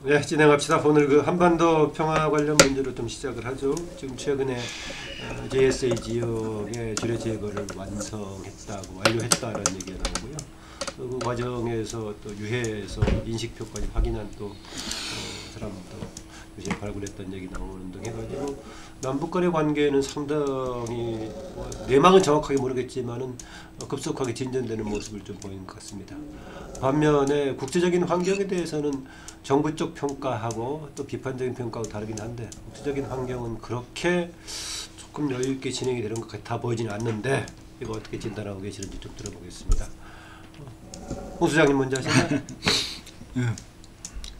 네, 진행합시다. 오늘 그 한반도 평화 관련 문제로 좀 시작을 하죠. 지금 최근에 JSA 지역의 지뢰 제거를 완성했다고 완료했다라는 얘기가 나오고요. 그 과정에서 또 유해에서 인식표까지 확인한 또 사람도 요새 발굴했던 얘기 나오는 등 해가지고 남북 간의 관계는 상당히 내막은 정확하게 모르겠지만은 급속하게 진전되는 모습을 좀 보이는 것 같습니다. 반면에 국제적인 환경에 대해서는 정부 쪽 평가하고 또 비판적인 평가하고 다르긴 한데 국제적인 환경은 그렇게 조금 여유 있게 진행이 되는 것 같아 보이지는 않는데 이거 어떻게 진단하고 계시는지 좀 들어보겠습니다. 홍 수장님 먼저 하시나요?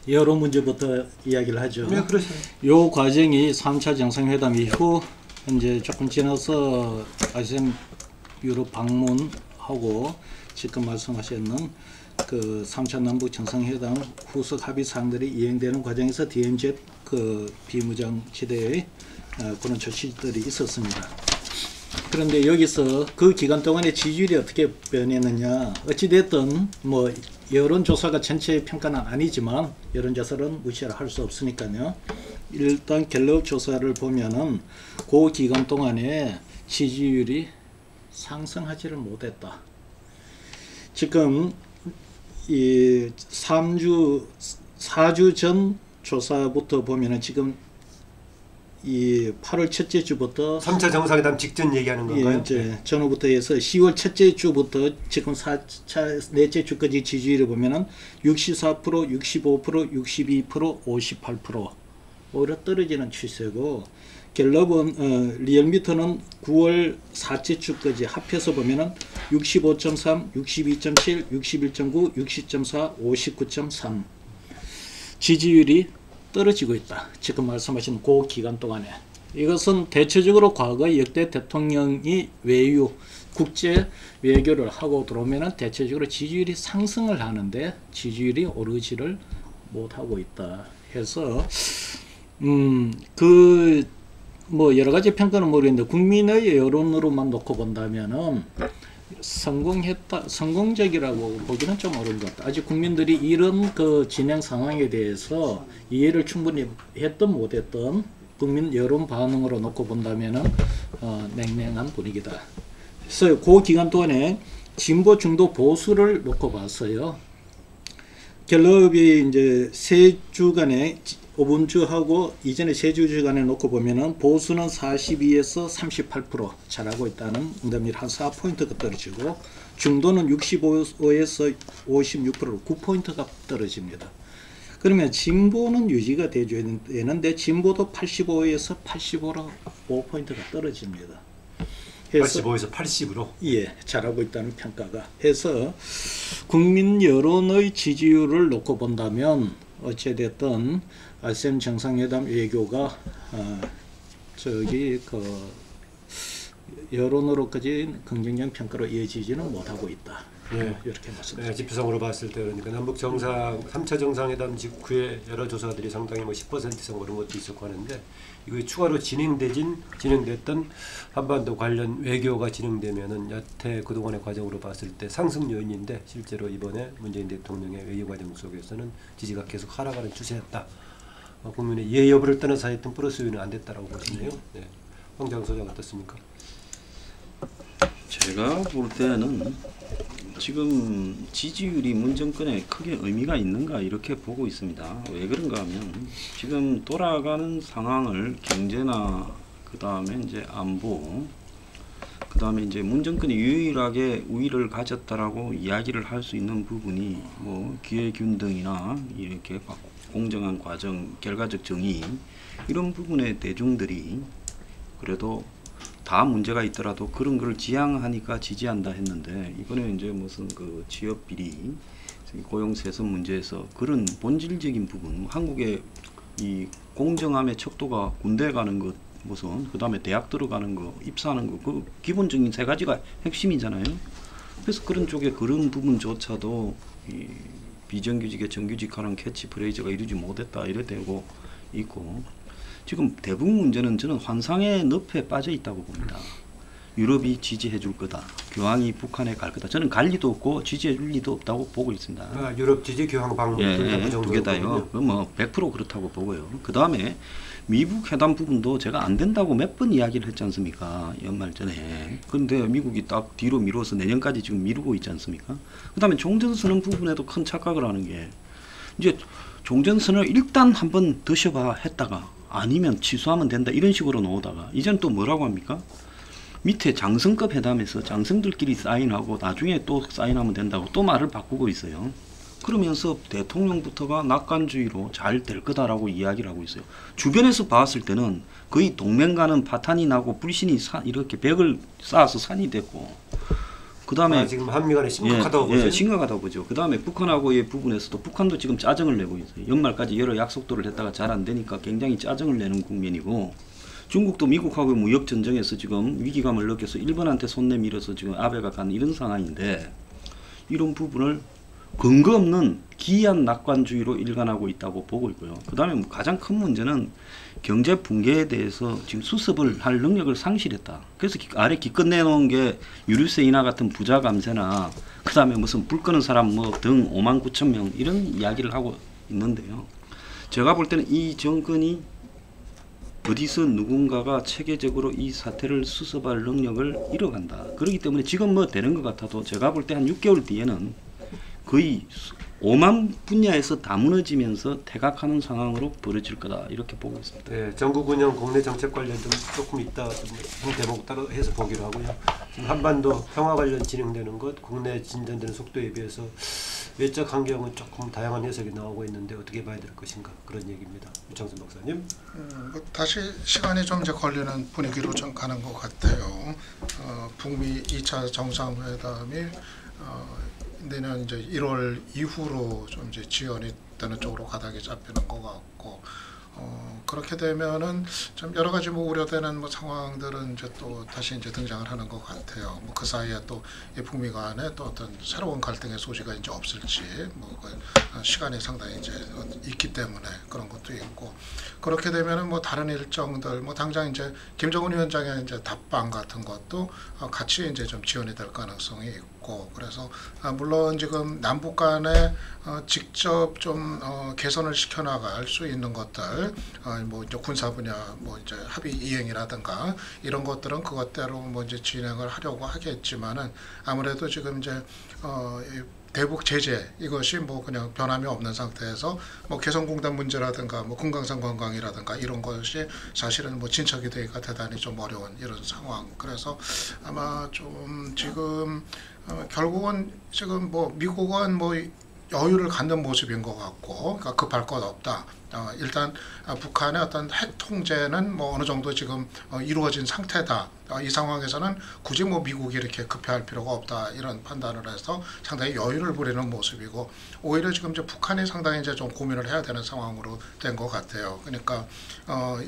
여러 문제부터 이야기를 하죠. 네, 그렇죠. 요 과정이 3차 정상회담 이후 현재 조금 지나서 아세안 유럽 방문하고 지금 말씀하셨는 그 3차 남북 정상회담 후속 합의 사항들이 이행되는 과정에서 DMZ 그 비무장지대의 그런 조치들이 있었습니다. 그런데 여기서 그 기간 동안의 지지율이 어떻게 변했느냐, 어찌됐든 뭐 여론조사가 전체 평가는 아니지만 여론조사는 무시를 할 수 없으니까요. 일단 갤럽 조사를 보면은 그 기간 동안에 지지율이 상승하지를 못했다. 지금 이 4주 전 조사부터 보면은 지금 이 8월 첫째 주부터 3차 정상회담 직전 얘기하는 건가요? 예, 이제 전후부터 해서 10월 첫째 주부터 지금 4차 넷째 주까지 지지율을 보면은 64%, 65%, 62%, 58% 오히려 떨어지는 추세고, 갤럽은 리얼미터는 9월 4째 주까지 합해서 보면은 65.3, 62.7, 61.9, 60.4, 59.3 지지율이 떨어지고 있다. 지금 말씀하신 그 기간 동안에. 이것은 대체적으로 과거 역대 대통령이 외유, 국제 외교를 하고 들어오면 대체적으로 지지율이 상승을 하는데 지지율이 오르지를 못하고 있다. 해서 그 뭐 여러 가지 평가는 모르겠는데 국민의 여론으로만 놓고 본다면은 성공적이라고 보기는 좀 어려운 것 같다. 아직 국민들이 이런 그 진행 상황에 대해서 이해를 충분히 했든 못했든 국민 여론 반응으로 놓고 본다면은 냉랭한 분위기다. 그래서 그 기간 동안에 진보 중도 보수를 놓고 봤어요. 갤럽이 이제 세 주간에 5분 주하고 이전에 세 주간에 놓고 보면은 보수는 42에서 38% 잘하고 있다는 응답률 한 4포인트가 떨어지고, 중도는 65에서 56%로 9포인트가 떨어집니다. 그러면 진보는 유지가 되줘야 되는데 진보도 85에서 85로 5포인트가 떨어집니다. 85에서 80으로? 예, 잘하고 있다는 평가가. 해서 국민 여론의 지지율을 놓고 본다면 어찌됐든 아세안 정상회담 외교가 여론으로까지 긍정적 평가로 이어지지는 못하고 있다. 네. 이렇게 말씀드립니다. 네, 지표상으로 봤을 때 그러니까 남북 정상 3차 정상회담 직후에 여러 조사들이 상당히 뭐 10% 이상 오른 것도 있었고 하는데, 이거 추가로 진행됐던 한반도 관련 외교가 진행되면은 여태 그동안의 과정으로 봤을 때 상승 요인인데 실제로 이번에 문재인 대통령의 외교 과정 속에서는 지지가 계속 하락하는 추세였다. 국민의 이해 여부를 떠나서 하여튼 플러스 요인은 안 됐다라고 보시네요. 네. 황장 소장 어떻습니까? 제가 볼 때는 지금 지지율이 문정권에 크게 의미가 있는가 이렇게 보고 있습니다. 왜 그런가 하면 지금 돌아가는 상황을 경제나 그 다음에 이제 안보, 그 다음에 이제 문정권이 유일하게 우위를 가졌다라고 이야기를 할 수 있는 부분이 뭐 기회균등이나 이렇게 공정한 과정, 결과적 정의 이런 부분에 대중들이 그래도 다 문제가 있더라도 그런 걸 지향하니까 지지한다 했는데, 이번에 이제 무슨 그 취업 비리, 고용 세습 문제에서 그런 본질적인 부분, 한국의 이 공정함의 척도가 군대 가는 것 무슨, 그 다음에 대학 들어가는 거, 입사하는 거, 그 기본적인 세 가지가 핵심이잖아요. 그래서 그런 쪽에 그런 부분조차도 이 비정규직의 정규직화라는 캐치프레이즈가 이루지 못했다 이래 되고 있고, 지금 대부분 문제는 저는 환상의 늪에 빠져 있다고 봅니다. 유럽이 지지해 줄 거다. 교황이 북한에 갈 거다. 저는 갈 리도 없고 지지해 줄 리도 없다고 보고 있습니다. 아, 유럽 지지 교황 방문 두 개 다요. 뭐 100% 그렇다고 보고요. 그 다음에 미국 회담 부분도 제가 안 된다고 몇 번 이야기를 했지 않습니까? 연말 전에. 그런데 미국이 딱 뒤로 미뤄서 내년까지 지금 미루고 있지 않습니까? 그 다음에 종전선언 부분에도 큰 착각을 하는 게 이제 종전선언을 일단 한번 드셔봐 했다가 아니면 취소하면 된다 이런 식으로 나오다가 이제는 또 뭐라고 합니까? 밑에 장성급 회담에서 장성들끼리 사인하고 나중에 또 사인하면 된다고 또 말을 바꾸고 있어요. 그러면서 대통령부터가 낙관주의로 잘 될 거다라고 이야기를 하고 있어요. 주변에서 봤을 때는 거의 동맹 가는 파탄이 나고 불신이 이렇게 벽을 쌓아서 산이 됐고 그 다음에 지금 한미 간에 심각하다고 보죠? 심각하다고 보죠. 그 다음에 북한하고의 부분에서도 북한도 지금 짜증을 내고 있어요. 연말까지 여러 약속들을 했다가 잘 안 되니까 굉장히 짜증을 내는 국면이고 중국도 미국하고 무역 전쟁에서 지금 위기감을 느껴서 일본한테 손 내밀어서 지금 아베가 간 이런 상황인데 이런 부분을 근거 없는 기이한 낙관주의로 일관하고 있다고 보고 있고요. 그 다음에 가장 큰 문제는 경제 붕괴에 대해서 지금 수습을 할 능력을 상실했다. 그래서 아래 기껏 내놓은 게 유류세 인하 같은 부자 감세나 그 다음에 무슨 불 끄는 사람 뭐 등 5만 9천 명 이런 이야기를 하고 있는데요. 제가 볼 때는 이 정권이 어디서 누군가가 체계적으로 이 사태를 수습할 능력을 잃어간다. 그렇기 때문에 지금 뭐 되는 것 같아도 제가 볼 때 한 6개월 뒤에는 거의 5만 분야에서 다 무너지면서 퇴각하는 상황으로 벌어질 거다 이렇게 보고 있습니다. 네, 전국 운영 국내 정책 관련 좀 조금 이따 한 대목 따로 해서 보기로 하고요. 지금 한반도 평화 관련 진행되는 것, 국내 진전되는 속도에 비해서 외적 환경은 조금 다양한 해석이 나오고 있는데 어떻게 봐야 될 것인가 그런 얘기입니다. 유창순 박사님. 뭐 다시 시간이 좀 이제 걸리는 분위기로 좀 가는 것 같아요. 북미 2차 정상회담이 내년 이제 1월 이후로 좀 이제 지연이 되는 쪽으로 가닥이 잡히는 것 같고, 그렇게 되면은 좀 여러 가지 뭐 우려되는 뭐 상황들은 이제 또 다시 이제 등장을 하는 것 같아요. 뭐 그 사이에 또 이 북미 간에 또 어떤 새로운 갈등의 소지가 이제 없을지 뭐 시간이 상당히 이제 있기 때문에 그런 것도 있고, 그렇게 되면은 뭐 다른 일정들 뭐 당장 이제 김정은 위원장의 이제 답방 같은 것도 같이 이제 좀 지연이 될 가능성이 있고, 그래서 물론 지금 남북 간에 직접 좀 개선을 시켜나갈 수 있는 것들, 뭐 이제 군사 분야 뭐 이제 합의 이행이라든가 이런 것들은 그것대로 뭐 이제 진행을 하려고 하겠지만은 아무래도 지금 이제 대북 제재 이것이 뭐 그냥 변함이 없는 상태에서 뭐 개성공단 문제라든가 뭐 금강산 관광이라든가 이런 것이 사실은 뭐 진척이 되기가 대단히 좀 어려운 이런 상황. 그래서 아마 좀 지금 결국은 지금 뭐 미국은 뭐 여유를 갖는 모습인 것 같고, 그러니까 급할 것 없다. 일단 북한의 어떤 핵 통제는 뭐 어느 정도 지금 이루어진 상태다. 이 상황에서는 굳이 뭐 미국이 이렇게 급해할 필요가 없다 이런 판단을 해서 상당히 여유를 부리는 모습이고, 오히려 지금 이제 북한이 상당히 이제 좀 고민을 해야 되는 상황으로 된 것 같아요. 그러니까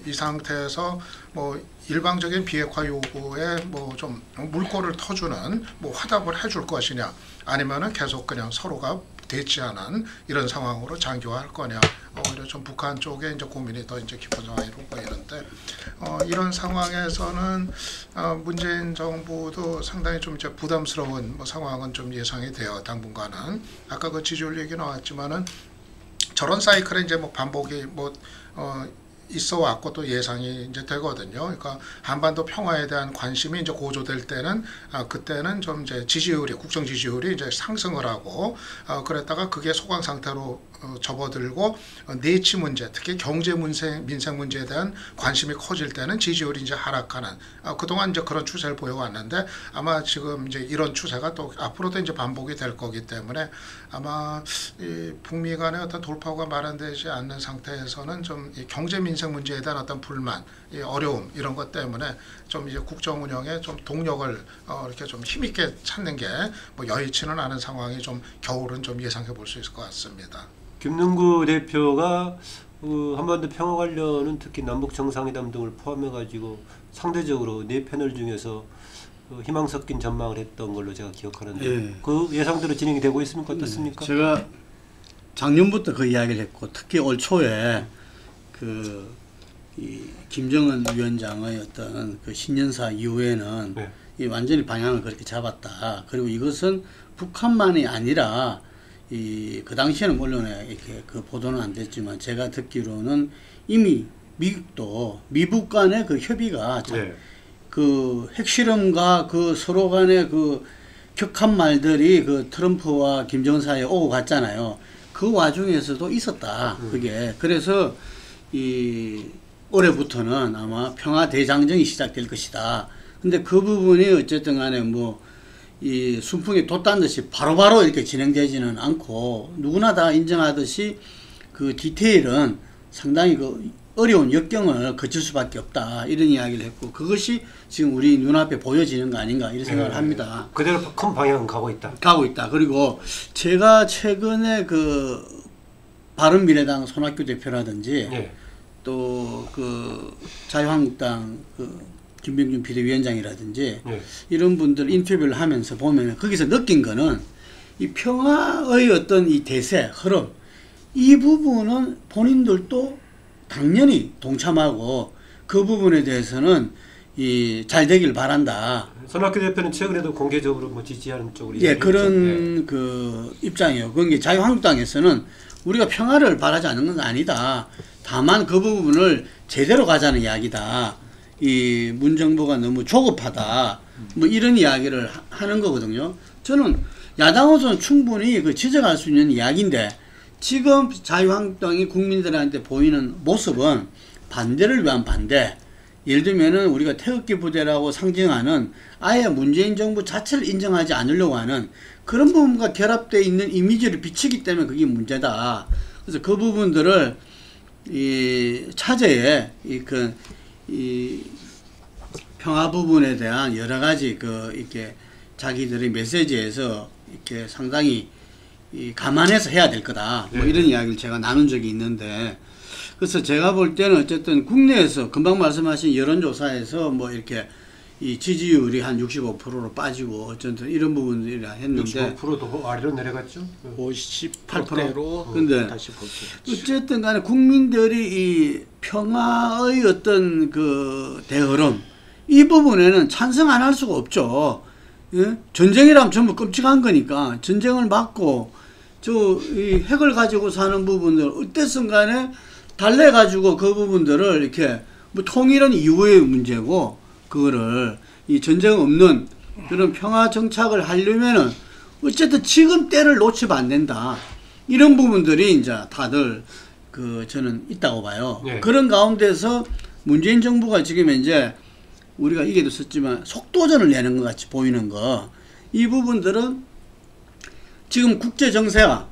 이 상태에서 뭐 일방적인 비핵화 요구에 뭐 좀 물꼬를 터주는 뭐 화답을 해줄 것이냐, 아니면은 계속 그냥 서로가 되지 않은 이런 상황으로 장기화할 거냐, 오히려 좀 북한 쪽에 이제 고민이 더 이제 깊은 상황으로 보이는데, 이런 상황에서는 문재인 정부도 상당히 좀 이제 부담스러운 뭐 상황은 좀 예상이 돼요. 당분간은 아까 그 지지율 얘기 나왔지만은 저런 사이클에 이제 뭐 반복이 뭐 있어 왔고 또 예상이 이제 되거든요. 그러니까 한반도 평화에 대한 관심이 이제 고조될 때는 그때는 좀 이제 지지율이 국정 지지율이 이제 상승을 하고 그랬다가 그게 소강 상태로 접어들고 내치 문제, 특히 경제 민생 문제에 대한 관심이 커질 때는 지지율이 이제 하락하는 그동안 이제 그런 추세를 보여왔는데, 아마 지금 이제 이런 추세가 또 앞으로도 이제 반복이 될 거기 때문에 아마 이 북미 간의 어떤 돌파구가 마련되지 않는 상태에서는 좀 이 경제 민생 문제에 대한 어떤 불만, 이 어려움 이런 것 때문에 좀 이제 국정 운영에 좀 동력을 이렇게 좀 힘있게 찾는 게 뭐 여의치는 않은 상황이 좀 겨울은 좀 예상해 볼 수 있을 것 같습니다. 김능구 대표가 한반도 평화 관련은 특히 남북 정상회담 등을 포함해가지고 상대적으로 네 패널 중에서 희망 섞인 전망을 했던 걸로 제가 기억하는데, 예. 그 예상대로 진행이 되고 있습니까? 어떻습니까? 제가 작년부터 그 이야기를 했고, 특히 올 초에 이 김정은 위원장의 어떤 그 신년사 이후에는 네. 이 완전히 방향을 그렇게 잡았다. 그리고 이것은 북한만이 아니라 그 당시에는 언론에 이렇게 그 보도는 안 됐지만 제가 듣기로는 이미 미국도 미북 간의 그 협의가 네. 그 핵실험과 그 서로 간의 그 격한 말들이 그 트럼프와 김정은 사이에 오고 갔잖아요. 그 와중에서도 있었다. 그게. 그래서 이 올해부터는 아마 평화 대장정이 시작될 것이다. 근데 그 부분이 어쨌든 간에 뭐 이 순풍이 돛단 듯이 바로바로 이렇게 진행되지는 않고 누구나 다 인정하듯이 그 디테일은 상당히 그 어려운 역경을 거칠 수밖에 없다. 이런 이야기를 했고 그것이 지금 우리 눈앞에 보여지는 거 아닌가 이런 생각을 합니다. 그대로 큰 방향은 가고 있다. 가고 있다. 그리고 제가 최근에 그 바른미래당 손학규 대표라든지 네. 또 그 자유한국당 그 김병준 비대위원장이라든지 네. 이런 분들 인터뷰를 하면서 보면 거기서 느낀 거는 이 평화의 어떤 이 대세, 흐름 이 부분은 본인들도 당연히 동참하고 그 부분에 대해서는 이 잘 되길 바란다. 손학규 대표는 최근에도 공개적으로 뭐 지지하는 쪽으로 예, 이야기했죠. 그런 네. 그 입장이에요. 그게 자유한국당에서는 우리가 평화를 바라지 않는 건 아니다. 다만 그 부분을 제대로 가자는 이야기다. 이 문정부가 너무 조급하다. 뭐 이런 이야기를 하는 거거든요. 저는 야당으로서는 충분히 그 지적할 수 있는 이야기인데 지금 자유한국당이 국민들한테 보이는 모습은 반대를 위한 반대. 예를 들면은 우리가 태극기 부대라고 상징하는 아예 문재인 정부 자체를 인정하지 않으려고 하는 그런 부분과 결합되어 있는 이미지를 비치기 때문에 그게 문제다. 그래서 그 부분들을 이 차제에 이 평화 부분에 대한 여러 가지 이렇게 자기들의 메시지에서 이렇게 상당히 감안해서 해야 될 거다. 뭐 이런 이야기를 제가 나눈 적이 있는데 그래서 제가 볼 때는 어쨌든 국내에서 금방 말씀하신 여론조사에서 뭐 이렇게 이 지지율이 한 65%로 빠지고 어쨌든 이런 부분들이라 했는데 65%도 아래로 내려갔죠. 58%로 근데 다시 볼게요. 어쨌든 간에 국민들이 이 평화의 어떤 그 대흐름 이 부분에는 찬성 안 할 수가 없죠. 예? 전쟁이라면 전부 끔찍한 거니까 전쟁을 막고 이 핵을 가지고 사는 부분들 어땠든 간에 달래가지고 그 부분들을 이렇게 뭐 통일은 이후의 문제고 그거를 이 전쟁 없는 그런 평화 정착을 하려면은 어쨌든 지금 때를 놓치면 안 된다. 이런 부분들이 이제 다들 저는 있다고 봐요. 네. 그런 가운데서 문재인 정부가 지금 이제 우리가 이게도 썼지만 속도전을 내는 것 같이 보이는 거. 이 부분들은 지금 국제 정세가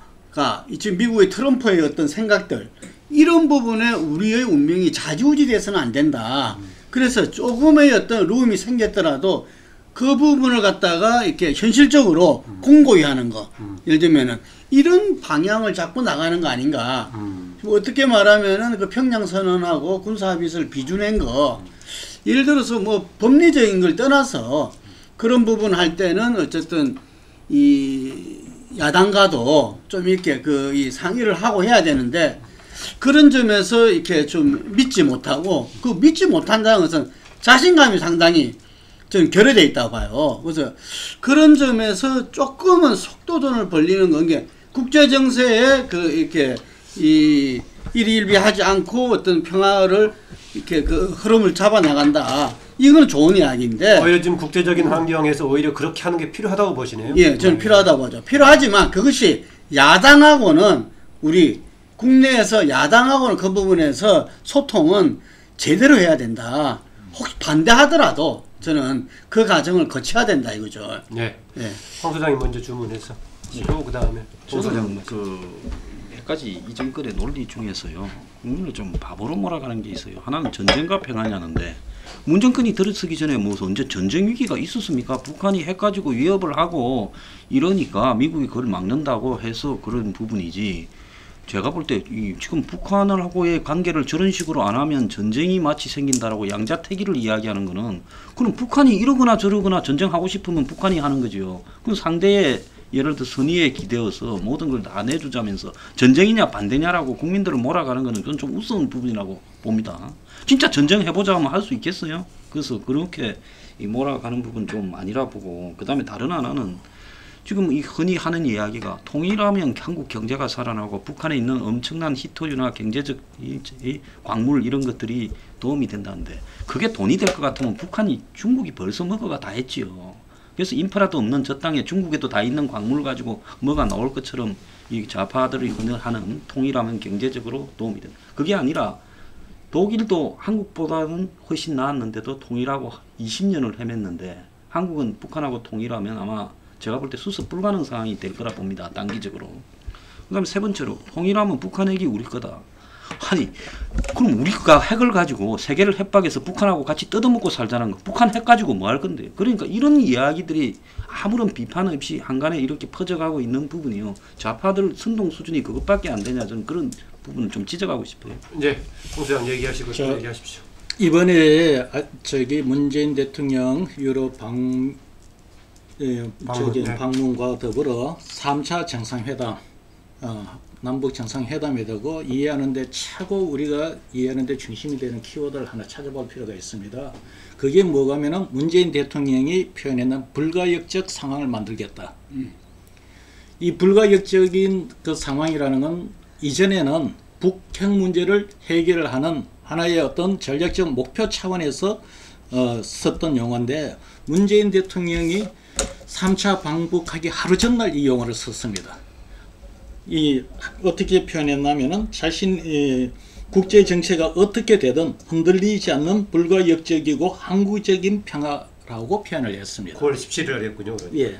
지금 미국의 트럼프의 어떤 생각들 이런 부분에 우리의 운명이 좌지우지 돼서는 안 된다. 그래서 조금의 어떤 룸이 생겼더라도 그 부분을 갖다가 이렇게 현실적으로 공고히 하는 거. 예를 들면은 이런 방향을 잡고 나가는 거 아닌가. 어떻게 말하면은 그 평양선언하고 군사합의서를 비준한 거. 예를 들어서 뭐 법리적인 걸 떠나서 그런 부분 할 때는 어쨌든 이 야당과도 좀 이렇게 이 상의를 하고 해야 되는데 그런 점에서 이렇게 좀 믿지 못하고 그 믿지 못한다는 것은 자신감이 상당히 좀 결여되어 있다고 봐요. 그래서 그런 점에서 조금은 속도전을 벌리는 건 게 국제정세에 이렇게 일희일비하지 않고 어떤 평화를 이렇게 흐름을 잡아 나간다. 이건 좋은 이야기인데. 오히려 지금 국제적인 환경에서 오히려 그렇게 하는 게 필요하다고 보시네요. 예, 저는 필요하다고 보죠. 필요하지만 그것이 야당하고는 우리 국내에서 야당하고는 그 부분에서 소통은 제대로 해야 된다. 혹시 반대하더라도 저는 그 과정을 거쳐야 된다 이거죠. 네. 예. 황 소장이 먼저 주문해서 그 다음에 송 소장. 몇 가지 이 정권의 논리 중에서요 국민을 좀 바보로 몰아가는 게 있어요. 하나는 전쟁과 평화냐는데 문정권이 들어서기 전에 무슨 언제 전쟁 위기가 있었습니까? 북한이 핵 가지고 위협을 하고 이러니까 미국이 그걸 막는다고 해서 그런 부분이지. 제가 볼 때 지금 북한하고의 관계를 저런 식으로 안 하면 전쟁이 마치 생긴다라고 양자택일을 이야기하는 거는 그럼 북한이 이러거나 저러거나 전쟁하고 싶으면 북한이 하는 거죠. 그럼 상대의 예를 들어 선의에 기대어서 모든 걸 다 내주자면서 전쟁이냐 반대냐라고 국민들을 몰아가는 것은 그건 좀 우스운 부분이라고 봅니다. 진짜 전쟁 해보자 하면 할 수 있겠어요? 그래서 그렇게 이 몰아가는 부분 좀 아니라 보고, 그 다음에 다른 하나는 지금 이 흔히 하는 이야기가 통일하면 한국 경제가 살아나고 북한에 있는 엄청난 히토류나 경제적 이 광물 이런 것들이 도움이 된다는데, 그게 돈이 될 것 같으면 북한이 중국이 벌써 뭐가 다 했지요. 그래서 인프라도 없는 저 땅에 중국에도 다 있는 광물을 가지고 뭐가 나올 것처럼 이 좌파들이 하는 통일하면 경제적으로 도움이 된다. 그게 아니라 독일도 한국보다는 훨씬 나았는데도 통일하고 20년을 헤맸는데, 한국은 북한하고 통일하면 아마 제가 볼 때 수습 불가능 상황이 될 거라 봅니다. 단기적으로. 그 다음에 세 번째로, 통일하면 북한 핵이 우리 거다. 아니, 그럼 우리가 핵을 가지고 세계를 협박해서 북한하고 같이 뜯어먹고 살자는 거, 북한 핵 가지고 뭐 할 건데. 그러니까 이런 이야기들이 아무런 비판 없이 한간에 이렇게 퍼져가고 있는 부분이요. 좌파들 선동 수준이 그것밖에 안 되냐, 저는 그런 부분을 좀 지적하고 싶어요. 네, 홍 소장 얘기하시고 얘기하십시오. 이번에 저기 문재인 대통령 유럽 방문과 더불어 3차 정상회담, 남북 정상회담이 되고 이해하는데 최고 우리가 이해하는데 중심이 되는 키워드를 하나 찾아볼 필요가 있습니다. 그게 뭐가면은 문재인 대통령이 표현했는 불가역적 상황을 만들겠다. 이 불가역적인 그 상황이라는 건 이전에는 북핵 문제를 해결을 하는 하나의 어떤 전략적 목표 차원에서 썼던 용어인데, 문재인 대통령이 3차 방북하기 하루 전날 이 용어를 썼습니다. 이 어떻게 표현했냐면은 자신 국제 정세가 어떻게 되든 흔들리지 않는 불가역적이고 항구적인 평화라고 표현을 했습니다. 9월 17일 했군요. 예.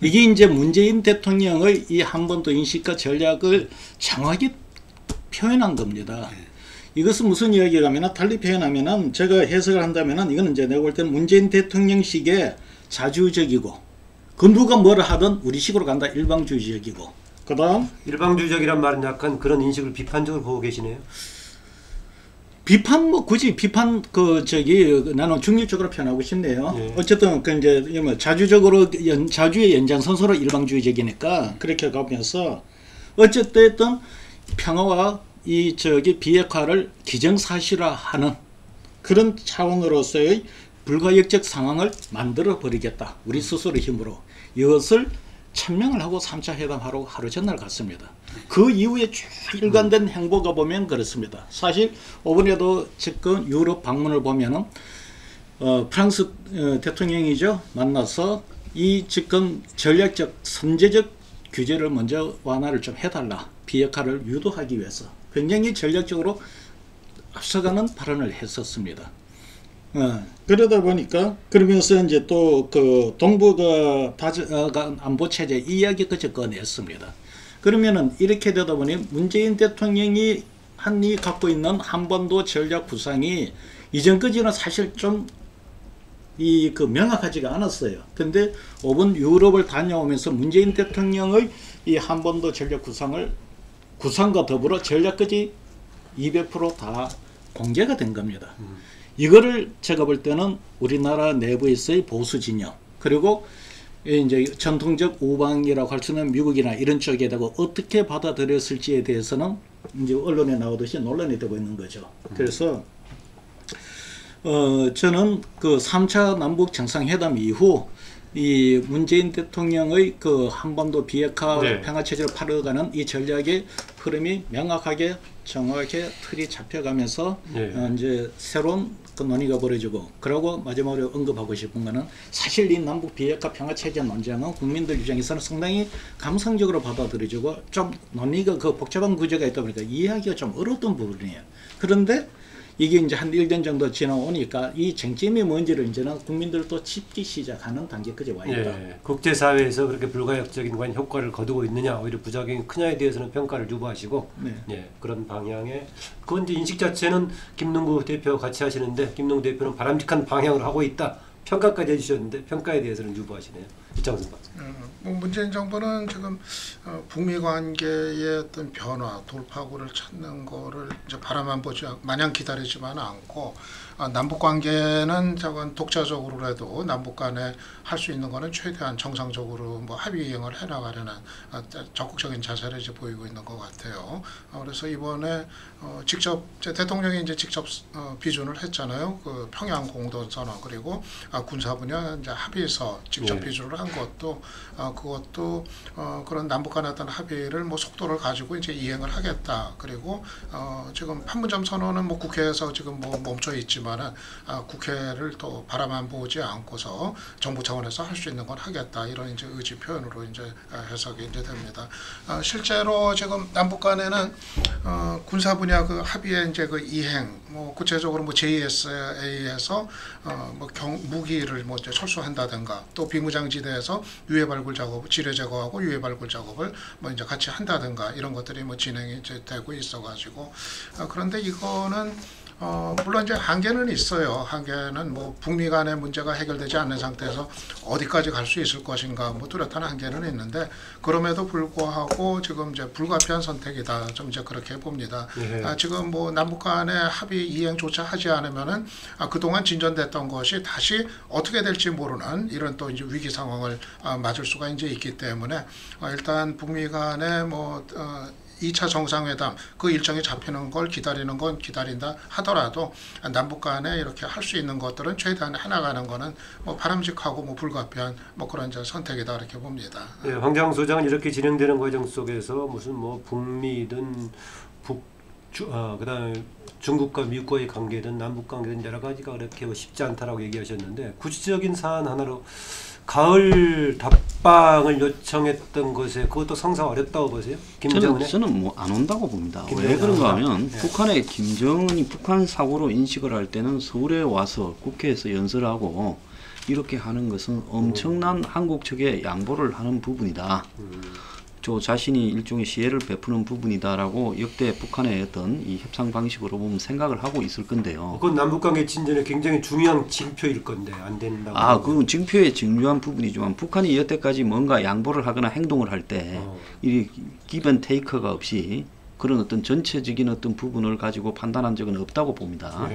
이게 이제 문재인 대통령의 이 한반도 인식과 전략을 정확히 표현한 겁니다. 이것은 무슨 이야기냐면, 달리 표현하면은, 제가 해석을 한다면은, 이거는 이제 내가 볼 때는 문재인 대통령식의 자주적이고, 그 누가 뭐를 하든 우리식으로 간다, 일방주의적이고, 그 다음 일방주의적이란 말은 약간 그런 인식을 비판적으로 보고 계시네요. 비판 굳이 비판 나는 중립적으로 표현하고 싶네요. 예. 어쨌든 이제 자주적으로 자주의 연장선서로 일방주의적이니까 그렇게 가면서 어쨌든 평화와 이 비핵화를 기정사실화하는 그런 차원으로서의 불가역적 상황을 만들어 버리겠다. 우리 스스로 힘으로. 이것을 천명을 하고 3차 회담하러 하루 전날 갔습니다. 그 이후에 쭉 일관된 행보가 보면 그렇습니다. 사실 이번에도 지금 유럽 방문을 보면은 프랑스 대통령이죠. 만나서 이 지금 전략적 선제적 규제를 먼저 완화를 좀 해달라. 비핵화를 유도하기 위해서 굉장히 전략적으로 앞서가는 발언을 했었습니다. 그러다 보니까 그러면서 이제 또 그 동북아 안보 체제 이야기까지 꺼냈습니다. 그러면은 이렇게 되다 보니 문재인 대통령이 갖고 있는 한반도 전략 구상이 이전까지는 사실 좀 명확하지가 않았어요. 근데 이번 유럽을 다녀오면서 문재인 대통령의 이 한반도 전략 구상과 더불어 전략까지 200% 다 공개가 된 겁니다. 이거를 제가 볼 때는 우리나라 내부에서의 보수 진영, 그리고 이제 전통적 우방이라고 할 수 있는 미국이나 이런 쪽에다가 어떻게 받아들였을지에 대해서는 이제 언론에 나오듯이 논란이 되고 있는 거죠. 그래서 저는 그 3차 남북 정상회담 이후 이 문재인 대통령의 그 한반도 비핵화 평화체제를 팔아가는 이 전략의 흐름이 명확하게 정확하게 틀이 잡혀가면서 이제 새로운 그 논의가 벌어지고, 그러고 마지막으로 언급하고 싶은 거는 사실 이 남북 비핵화 평화체제 논쟁은 국민들 입장에서는 상당히 감성적으로 받아들여지고 좀 논의가 그 복잡한 구조가 있다 보니까 이해하기가 좀 어려웠던 부분이에요. 그런데 이게 이제 한 1년 정도 지나오니까 이 쟁점이 뭔지를 이제는 국민들도 짚기 시작하는 단계까지 와 있다. 예, 국제사회에서 그렇게 불가역적인 효과를 거두고 있느냐, 오히려 부작용이 크냐에 대해서는 평가를 유보하시고, 그런 방향의, 그건 이제 인식 자체는 김능구 대표 같이 하시는데, 김능구 대표는 바람직한 방향을 하고 있다, 평가까지 해주셨는데 평가에 대해서는 유보하시네요. 이창섭 박사. 뭐 문재인 정부는 지금 북미 관계의 어떤 변화, 돌파구를 찾는 거를 이제 바라만 보지 마냥 기다리지만 않고 남북 관계는 저건 독자적으로라도 남북 간에 할 수 있는 거는 최대한 정상적으로 뭐 합의 이행을 해나가려는 적극적인 자세를 이제 보이고 있는 것 같아요. 그래서 이번에 직접 대통령이 이제 직접 비준을 했잖아요. 그 평양 공동선언 그리고 군사 분야 이제 합의서 직접 비준을 한 것도 그것도 그런 남북 간의 어떤 합의를 뭐 속도를 가지고 이제 이행을 하겠다. 그리고 지금 판문점 선언은 뭐 국회에서 지금 뭐 멈춰 있지만은 국회를 또 바라만 보지 않고서 정부 차원에서 할 수 있는 건 하겠다. 이런 이제 의지 표현으로 이제 해석이 이제 됩니다. 실제로 지금 남북 간에는 군사 분야 그 합의의 이제 그 이행 뭐 구체적으로 뭐 JSA에서 뭐 무기를 뭐 이제 철수한다든가 또 비무장지대에서 유해 발굴 작업, 지뢰 제거하고 유해 발굴 작업을 뭐 이제 같이 한다든가 이런 것들이 뭐 진행이 이제 되고 있어가지고 그런데 이거는 물론 이제 한계는 있어요. 한계는 뭐 북미 간의 문제가 해결되지 않는 상태에서 어디까지 갈 수 있을 것인가 뭐 뚜렷한 한계는 있는데 그럼에도 불구하고 지금 이제 불가피한 선택이다. 좀 이제 그렇게 봅니다. 지금 뭐 남북 간의 합의 이행조차 하지 않으면은 그동안 진전됐던 것이 다시 어떻게 될지 모르는 이런 또 이제 위기 상황을 맞을 수가 이제 있기 때문에 일단 북미 간의 뭐 2차 정상회담 그 일정이 잡히는 걸 기다리는 건 기다린다 하더라도 남북 간에 이렇게 할 수 있는 것들은 최대한 해나가는 거는 뭐 바람직하고 뭐 불가피한 뭐 그런 이제 선택이다 이렇게 봅니다. 네, 황장 소장은 이렇게 진행되는 과정 속에서 무슨 뭐 북미든 그다음에 중국과 미국과의 관계든 남북 관계든 여러 가지가 그렇게 쉽지 않다라고 얘기하셨는데 구체적인 사안 하나로 가을 답방을 요청했던 것에 그것도 상상 어렵다고 보세요? 김정은의? 저는 뭐 안 온다고 봅니다. 김정은 왜 그런가 안 온다. 하면 네. 북한의 김정은이 북한 사고로 인식을 할 때는 서울에 와서 국회에서 연설하고 이렇게 하는 것은 엄청난 한국 측에 양보를 하는 부분이다. 저 자신이 일종의 시혜를 베푸는 부분이다라고 역대 북한의 어떤 이 협상 방식으로 보면 생각을 하고 있을 건데요. 그건 남북관계 진전에 굉장히 중요한 징표일 건데 안 된다고. 그 징표의 중요한 부분이지만 북한이 여태까지 뭔가 양보를 하거나 행동을 할 때 이 기본 테이크가 없이 그런 어떤 전체적인 어떤 부분을 가지고 판단한 적은 없다고 봅니다.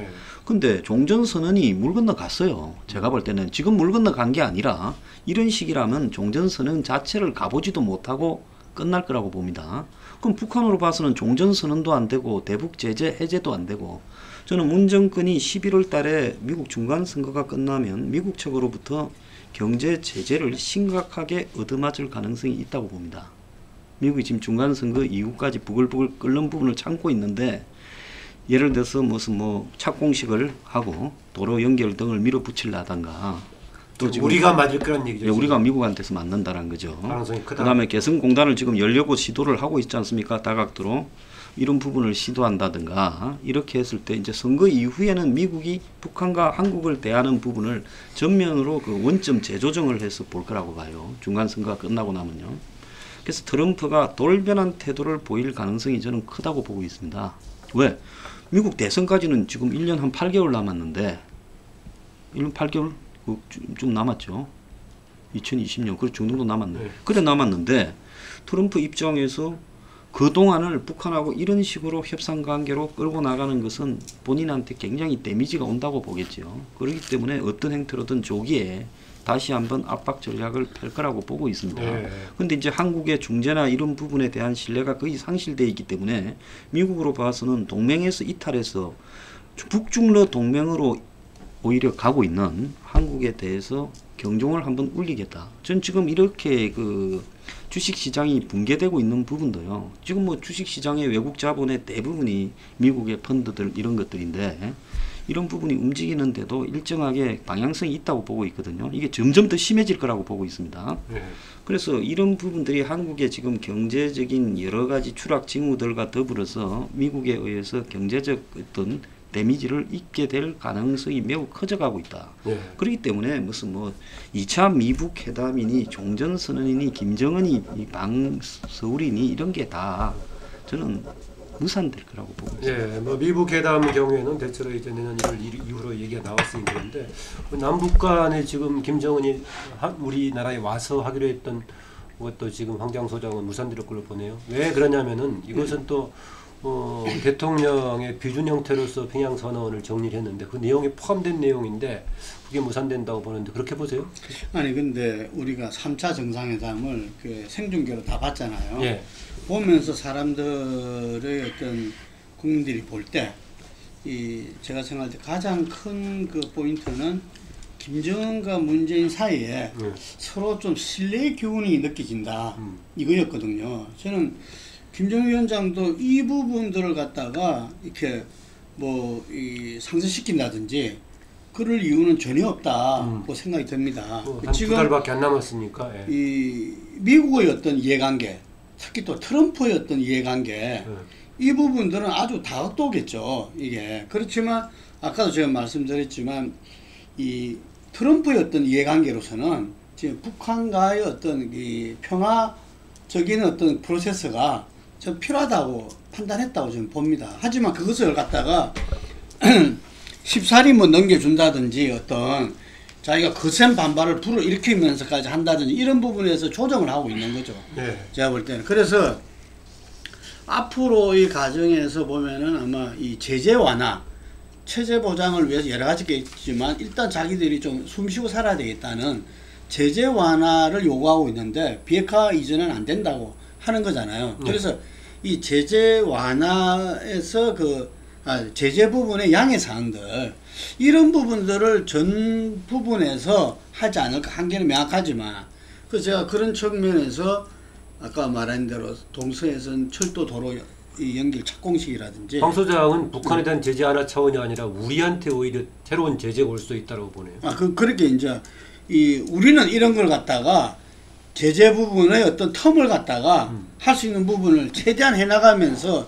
근데 종전선언이 물 건너갔어요. 제가 볼 때는 지금 물 건너간 게 아니라 이런 식이라면 종전선언 자체를 가보지도 못하고 끝날 거라고 봅니다. 그럼 북한으로 봐서는 종전선언도 안 되고 대북 제재 해제도 안 되고 저는 문 정권이 11월 달에 미국 중간선거가 끝나면 미국 측으로부터 경제 제재를 심각하게 얻어맞을 가능성이 있다고 봅니다. 미국이 지금 중간선거 이후까지 부글부글 끓는 부분을 참고 있는데 예를 들어서 무슨 뭐 착공식을 하고 도로 연결 등을 밀어붙이려다가 또 지금 우리가 맞을 거란 얘기죠. 예, 우리가 미국한테서 맞는다는 거죠. 가능성이 크다. 그다음에 개성공단을 지금 열려고 시도를 하고 있지 않습니까? 다각도로 이런 부분을 시도한다든가 이렇게 했을 때 이제 선거 이후에는 미국이 북한과 한국을 대하는 부분을 전면으로 그 원점 재조정을 해서 볼 거라고 봐요. 중간 선거가 끝나고 나면요. 그래서 트럼프가 돌변한 태도를 보일 가능성이 저는 크다고 보고 있습니다. 왜? 미국 대선까지는 지금 1년 한 8개월 남았는데 1년 8개월? 좀 남았죠. 2020년 그 정도 남았네. 그래 남았는데 트럼프 입장에서 그동안을 북한하고 이런 식으로 협상 관계로 끌고 나가는 것은 본인한테 굉장히 데미지가 온다고 보겠죠. 그렇기 때문에 어떤 행태로든 조기에 다시 한번 압박 전략을 펼 거라고 보고 있습니다. 그런데 이제 한국의 중재나 이런 부분에 대한 신뢰가 거의 상실되어 있기 때문에 미국으로 봐서는 동맹에서 이탈해서 북중러 동맹으로 오히려 가고 있는 한국에 대해서 경종을 한번 울리겠다. 전 지금 이렇게 그 주식시장이 붕괴되고 있는 부분도요. 지금 뭐 주식시장의 외국 자본의 대부분이 미국의 펀드들 이런 것들인데 이런 부분이 움직이는데도 일정하게 방향성이 있다고 보고 있거든요. 이게 점점 더 심해질 거라고 보고 있습니다. 그래서 이런 부분들이 한국의 지금 경제적인 여러 가지 추락 징후들과 더불어서 미국에 의해서 경제적 어떤 데미지를 입게 될 가능성이 매우 커져가고 있다. 그렇기 때문에 무슨 뭐 2차 미북 회담이니 종전선언이니 김정은이 방서울이니 이런 게 다 저는 무산될 거라고 보고 있습니다. 예, 뭐 미국 회담 경우에는 대체로 이제 내년 1월 이후로 얘기가 나왔으니까 그런데 남북 간에 지금 김정은이 우리나라에 와서 하기로 했던 것도 지금 황장 소장은 무산될 걸로 보네요. 왜 그러냐면은 이것은 또 대통령의 비준 형태로서 평양 선언을 정리를 했는데 그 내용에 포함된 내용인데 그게 무산된다고 보는데 그렇게 보세요? 아니 근데 우리가 3차 정상회담을 그 생중계로 다 봤잖아요. 예. 보면서 사람들의 어떤 국민들이 볼 때 이 제가 생각할 때 가장 큰 그 포인트는 김정은과 문재인 사이에 서로 좀 신뢰의 기운이 느껴진다 이거였거든요. 저는 김정은 위원장도 이 부분들을 갖다가 이렇게 뭐 이 상쇄시킨다든지 그럴 이유는 전혀 없다고 생각이 듭니다. 한 두 달밖에 안 남았으니까. 예. 이 미국의 어떤 이해관계, 특히 또 트럼프의 어떤 이해관계, 이 부분들은 아주 다각도겠죠. 이게 그렇지만 아까도 제가 말씀드렸지만 이 트럼프의 어떤 이해관계로서는 지금 북한과의 어떤 이 평화적인 어떤 프로세스가 좀 필요하다고 판단했다고 저는 봅니다. 하지만 그것을 갖다가 쉽사리 뭐 넘겨준다든지 어떤 자기가 거센 반발을 불어일으키면서까지 한다든지 이런 부분에서 조정을 하고 있는 거죠. 네. 제가 볼 때는. 그래서 앞으로 이 과정에서 보면은 아마 이 제재 완화, 체제 보장을 위해서 여러 가지가 있지만 일단 자기들이 좀 숨쉬고 살아야 되겠다는 제재 완화를 요구하고 있는데 비핵화 이전은 안 된다고 하는 거잖아요. 그래서 이 제재 완화에서 제재 부분의 양해 사항들 이런 부분들을 전 부분에서 하지 않을까 한계는 명확하지만 그 제가 그런 측면에서 아까 말한 대로 동서에선 철도 도로 이 연결 착공식이라든지 황 소장은 북한에 대한 제재 하나 차원이 아니라 우리한테 오히려 새로운 제재가 올 수 있다고 보네요. 그렇게 이제 우리는 이런 걸 갖다가 제재 부분의 어떤 텀을 갖다가 할 수 있는 부분을 최대한 해나가면서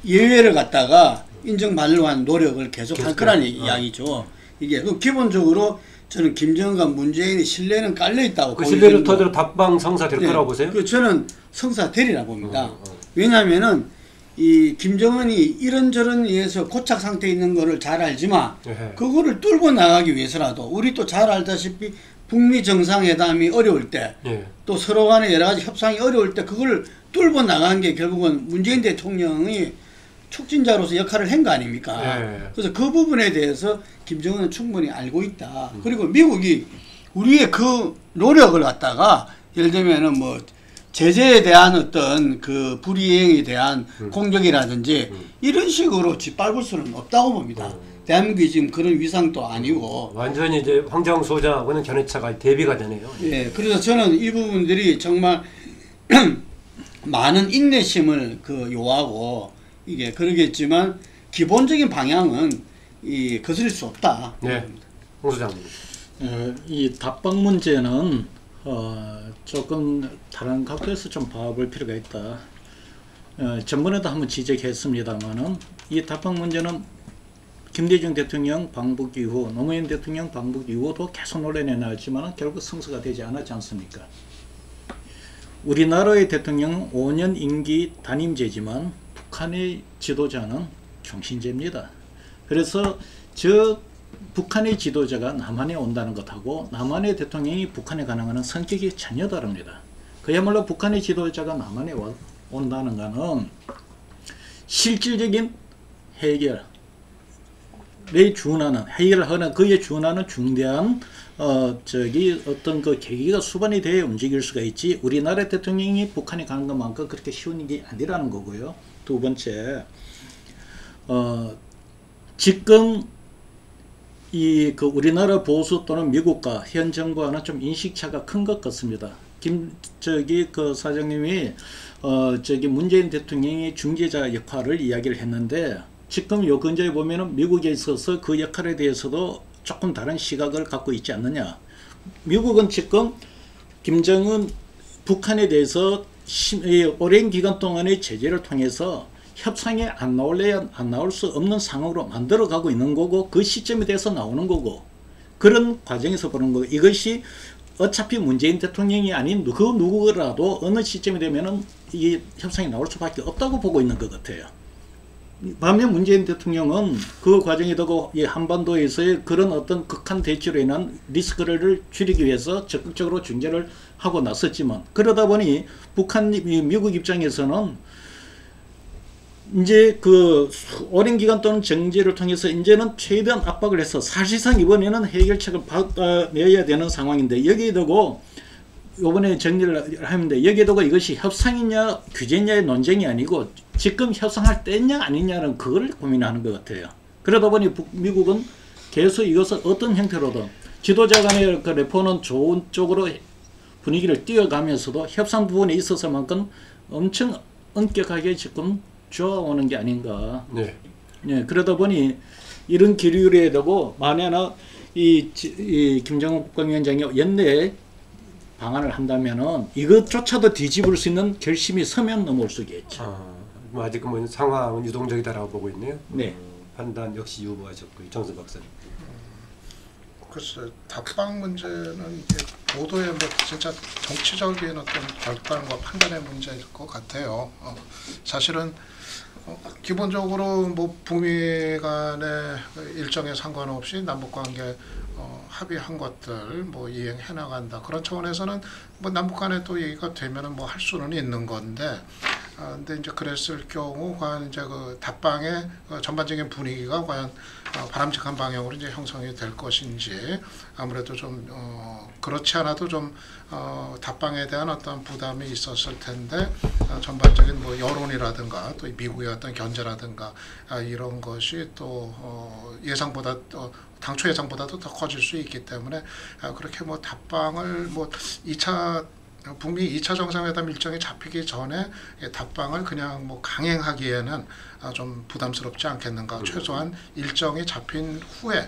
예외를 갖다가 인정받으려고 하는 노력을 계속 할 거라는 이야기죠. 이게 기본적으로 저는 김정은과 문재인의 신뢰는 깔려 있다고 그 신뢰를 토대로 답방 성사될 거라고 보세요? 저는 성사되리라 봅니다. 왜냐하면은 이 김정은이 이런저런 위해서 고착 상태에 있는 거를 잘 알지만 그거를 뚫고 나가기 위해서라도 우리 또 잘 알다시피 북미 정상회담이 어려울 때 또 서로 간에 여러 가지 협상이 어려울 때 그걸 뚫고 나간 게 결국은 문재인 대통령이 촉진자로서 역할을 한 거 아닙니까? 그래서 그 부분에 대해서 김정은은 충분히 알고 있다. 그리고 미국이 우리의 그 노력을 갖다가 예를 들면은 뭐 제재에 대한 어떤 그 불이행에 대한 공격이라든지 이런 식으로 짓밟을 수는 없다고 봅니다. 대한민국이 지금 그런 위상도 아니고 완전히 이제 황장 소장하고는 견해차가 대비가 되네요. 예, 그래서 저는 이 부분들이 정말 많은 인내심을 요하고 이게 그러겠지만 기본적인 방향은 거슬릴 수 없다. 네, 황 소장님. 이 답방 문제는 조금 다른 각도에서 좀 봐볼 필요가 있다. 전번에도 한번 지적했습니다만은 이 답방 문제는 김대중 대통령 방북 이후, 노무현 대통령 방북 이후도 계속 논란이 나왔지만 결국 성사가 되지 않았지 않습니까? 우리나라의 대통령은 5년 임기 단임제지만 북한의 지도자는 종신제입니다. 그래서 북한의 지도자가 남한에 온다는 것하고 남한의 대통령이 북한에 가는 것은 성격이 전혀 다릅니다. 그야말로 북한의 지도자가 남한에 온다는 것은 실질적인 해결에 준하는 해결하는 그에 준하는 중대한 어떤 그 계기가 수반이 되어 움직일 수가 있지 우리나라 대통령이 북한에 가는 것만큼 그렇게 쉬운 게 아니라는 거고요. 두 번째, 지금 우리나라 보수 또는 미국과 현 정부와는 좀 인식차가 큰 것 같습니다. 사장님이 문재인 대통령이 중재자 역할을 이야기를 했는데 지금 요 근처에 보면은 미국에 있어서 그 역할에 대해서도 조금 다른 시각을 갖고 있지 않느냐. 미국은 지금 김정은 북한에 대해서 오랜 기간 동안의 제재를 통해서 협상에 안 나올 수 없는 상황으로 만들어가고 있는 거고 그 시점에 대해서 나오는 거고 그런 과정에서 보는 거고 이것이 어차피 문재인 대통령이 아닌 누구라도 어느 시점이 되면은 이 협상이 나올 수밖에 없다고 보고 있는 것 같아요. 반면 문재인 대통령은 그 과정에도 이 한반도에서의 그런 어떤 극한 대치로 인한 리스크를 줄이기 위해서 적극적으로 중재를 하고 나섰지만, 그러다 보니 미국 입장에서는 이제 그 오랜 기간 동안 정제를 통해서 이제는 최대한 압박을 해서 사실상 이번에는 해결책을 받아내야 되는 상황인데, 여기에 두고 이번에 정리를 하는데, 여기에 두고 이것이 협상이냐 규제냐의 논쟁이 아니고 지금 협상할 때냐 아니냐는 그걸 고민하는 것 같아요. 그러다 보니 미국은 계속 이것을 어떤 형태로든 지도자 간의 그 레포는 좋은 쪽으로 분위기를 띄워가면서도 협상 부분에 있어서만큼 엄청 엄격하게 지금 좋아오는 게 아닌가. 네. 네, 그러다 보니 이런 기류에 두고 만약에 이 김정은 국방위원장이 연내에 방안을 한다면은 이것조차도 뒤집을 수 있는 결심이 서면 넘어올 수 있겠죠. 아직 뭐 상황은 유동적이다라고 보고 있네요. 네. 판단 역시 유보하셨고, 정선 박사님. 글쎄, 답방 문제는 이게 보도의 뭐 진짜 정치적인 어떤 결단과 판단의 문제일 것 같아요. 사실은 기본적으로 뭐 북미 간의 일정에 상관없이 남북 관계 합의한 것들 뭐 이행해 나간다, 그런 차원에서는 뭐 남북 간에 또 얘기가 되면은 뭐 할 수는 있는 건데, 근데 이제 그랬을 경우 과연 이제 그 답방의 전반적인 분위기가 과연 바람직한 방향으로 이제 형성이 될 것인지, 아무래도 좀 그렇지 않아도 좀 답방에 대한 어떤 부담이 있었을 텐데, 전반적인 뭐 여론이라든가 또 미국의 어떤 견제라든가 이런 것이 또 예상보다 당초 예상보다도 더 커질 수 있기 때문에 그렇게 뭐 답방을 뭐 2차 북미 2차 정상회담 일정이 잡히기 전에 답방을 그냥 뭐 강행하기에는 좀 부담스럽지 않겠는가. 최소한 일정이 잡힌 후에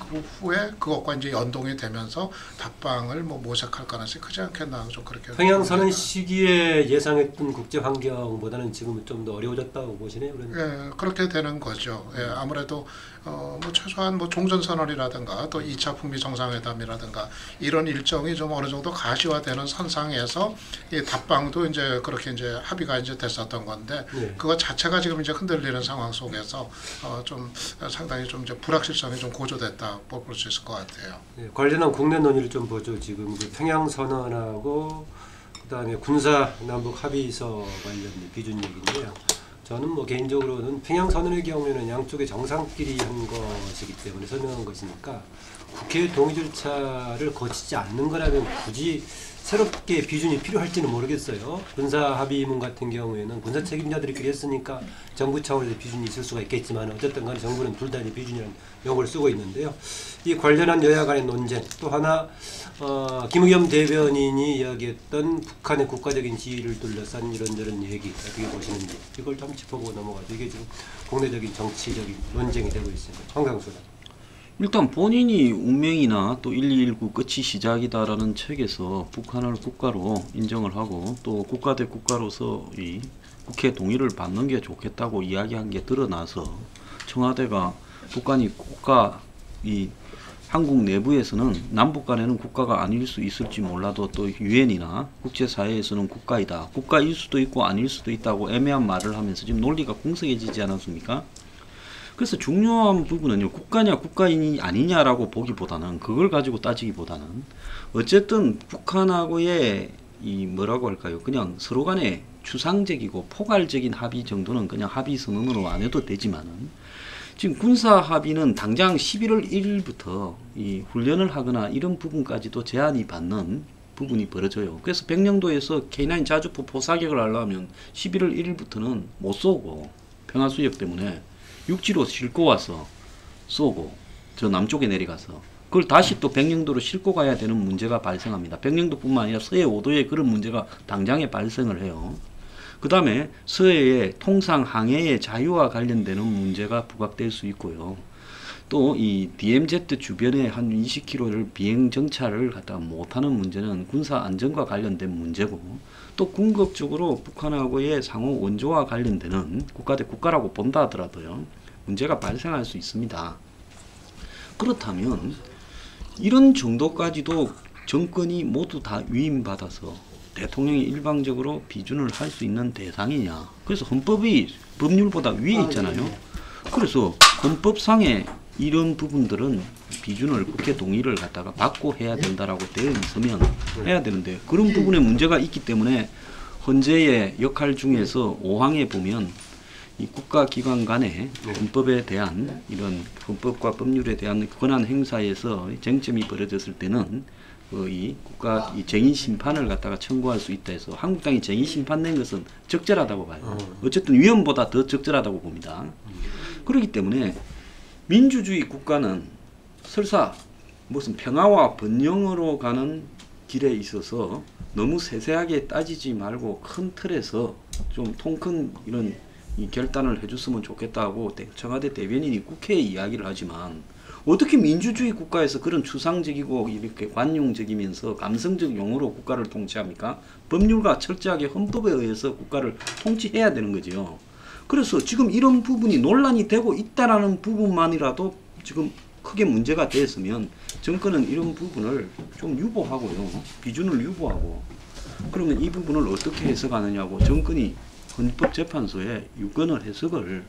그 후에 그것과 이제 연동이 되면서 답방을 뭐 모색할 가능성이 크지 않겠나, 좀 그렇게. 평양선언 시기에 예상했던 국제 환경보다는 지금은 좀 더 어려워졌다고 보시네요. 예, 그렇게 되는 거죠. 예, 아무래도 뭐 최소한 뭐 종전선언이라든가 또 2차 북미 정상회담이라든가 이런 일정이 좀 어느 정도 가시화되는 선상에서 이 답방도 이제 그렇게 이제 합의가 이제 됐었던 건데, 네. 그거 자체가 지금 이제 흔들리는 상황 속에서 좀 상당히 좀 이제 불확실성이 좀 고조됐다 볼 수 있을 것 같아요. 네, 관련한 국내 논의를 좀 보죠. 지금 그 평양선언하고 그다음에 군사 남북 합의서 관련 비준 얘기인데요. 저는 뭐 개인적으로는 평양선언의 경우에는 양쪽의 정상끼리 한 것이기 때문에 설명한 것이니까 국회 동의 절차를 거치지 않는 거라면 굳이 새롭게 비준이 필요할지는 모르겠어요. 군사 합의문 같은 경우에는 군사 책임자들끼리 했으니까 정부 차원에서 비준이 있을 수가 있겠지만, 어쨌든 간에 정부는 둘 다 비준이라는 용어를 쓰고 있는데요. 이 관련한 여야 간의 논쟁, 또 하나 김의겸 대변인이 이야기했던 북한의 국가적인 지위를 둘러싼 이런저런 얘기, 어떻게 보시는지 이걸 좀 짚어보고 넘어가죠. 이게 지금 국내적인 정치적인 논쟁이 되고 있습니다. 황강수다. 일단 본인이 운명이나 또 1219 끝이 시작이다라는 책에서 북한을 국가로 인정을 하고, 또 국가 대 국가로서 이 국회 동의를 받는 게 좋겠다고 이야기한 게 드러나서, 청와대가 북한이 국가, 이 한국 내부에서는 남북 간에는 국가가 아닐 수 있을지 몰라도 또 유엔이나 국제사회에서는 국가이다, 국가일 수도 있고 아닐 수도 있다고 애매한 말을 하면서 지금 논리가 공석해지지 않았습니까? 그래서 중요한 부분은요, 국가냐 국가인이 아니냐라고 보기보다는, 그걸 가지고 따지기보다는 어쨌든 북한하고의 이 뭐라고 할까요, 그냥 서로 간에 추상적이고 포괄적인 합의 정도는 그냥 합의 선언으로 안 해도 되지만은, 지금 군사 합의는 당장 11월 1일부터 이 훈련을 하거나 이런 부분까지도 제한이 받는 부분이 벌어져요. 그래서 백령도에서 K9 자주포 포사격을 하려면 11월 1일부터는 못 쏘고, 평화수역 때문에 육지로 싣고 와서 쏘고, 저 남쪽에 내려가서 그걸 다시 또 백령도로 싣고 가야 되는 문제가 발생합니다. 백령도뿐만 아니라 서해 5도에 그런 문제가 당장에 발생을 해요. 그 다음에 서해의 통상 항해의 자유와 관련되는 문제가 부각될 수 있고요. 또 이 DMZ 주변에 한 20km를 비행 정찰을 갖다가 못하는 문제는 군사 안전과 관련된 문제고, 또 궁극적으로 북한하고의 상호 원조와 관련되는 국가 대 국가라고 본다 하더라도요, 문제가 발생할 수 있습니다. 그렇다면 이런 정도까지도 정권이 모두 다 위임받아서 대통령이 일방적으로 비준을 할 수 있는 대상이냐. 그래서 헌법이 법률보다 위에 있잖아요. 그래서 헌법상에 이런 부분들은 비준을 국회 동의를 갖다가 받고 해야 된다라고 되어 있으면 해야 되는데 그런 부분에 문제가 있기 때문에 헌재의 역할 중에서 5항에 보면 이 국가기관 간의 헌법에 대한 이런 헌법과 법률에 대한 권한 행사에서 쟁점이 벌어졌을 때는 이 국가 이 쟁의 심판을 갖다가 청구할 수 있다 해서 한국당이 쟁의 심판 낸 것은 적절하다고 봐요. 어쨌든 위헌보다 더 적절하다고 봅니다. 그렇기 때문에 민주주의 국가는 설사 무슨 평화와 번영으로 가는 길에 있어서 너무 세세하게 따지지 말고 큰 틀에서 좀 통 큰 이런 이 결단을 해줬으면 좋겠다고 청와대 대변인이 국회에 이야기를 하지만 어떻게 민주주의 국가에서 그런 추상적이고 이렇게 관용적이면서 감성적 용어로 국가를 통치합니까? 법률과 철저하게 헌법에 의해서 국가를 통치해야 되는 거죠. 그래서 지금 이런 부분이 논란이 되고 있다라는 부분만이라도 지금 크게 문제가 됐으면 정권은 이런 부분을 좀 유보하고요. 비준을 유보하고 그러면 이 부분을 어떻게 해석하느냐고 정권이 헌법재판소에 유권을 해석을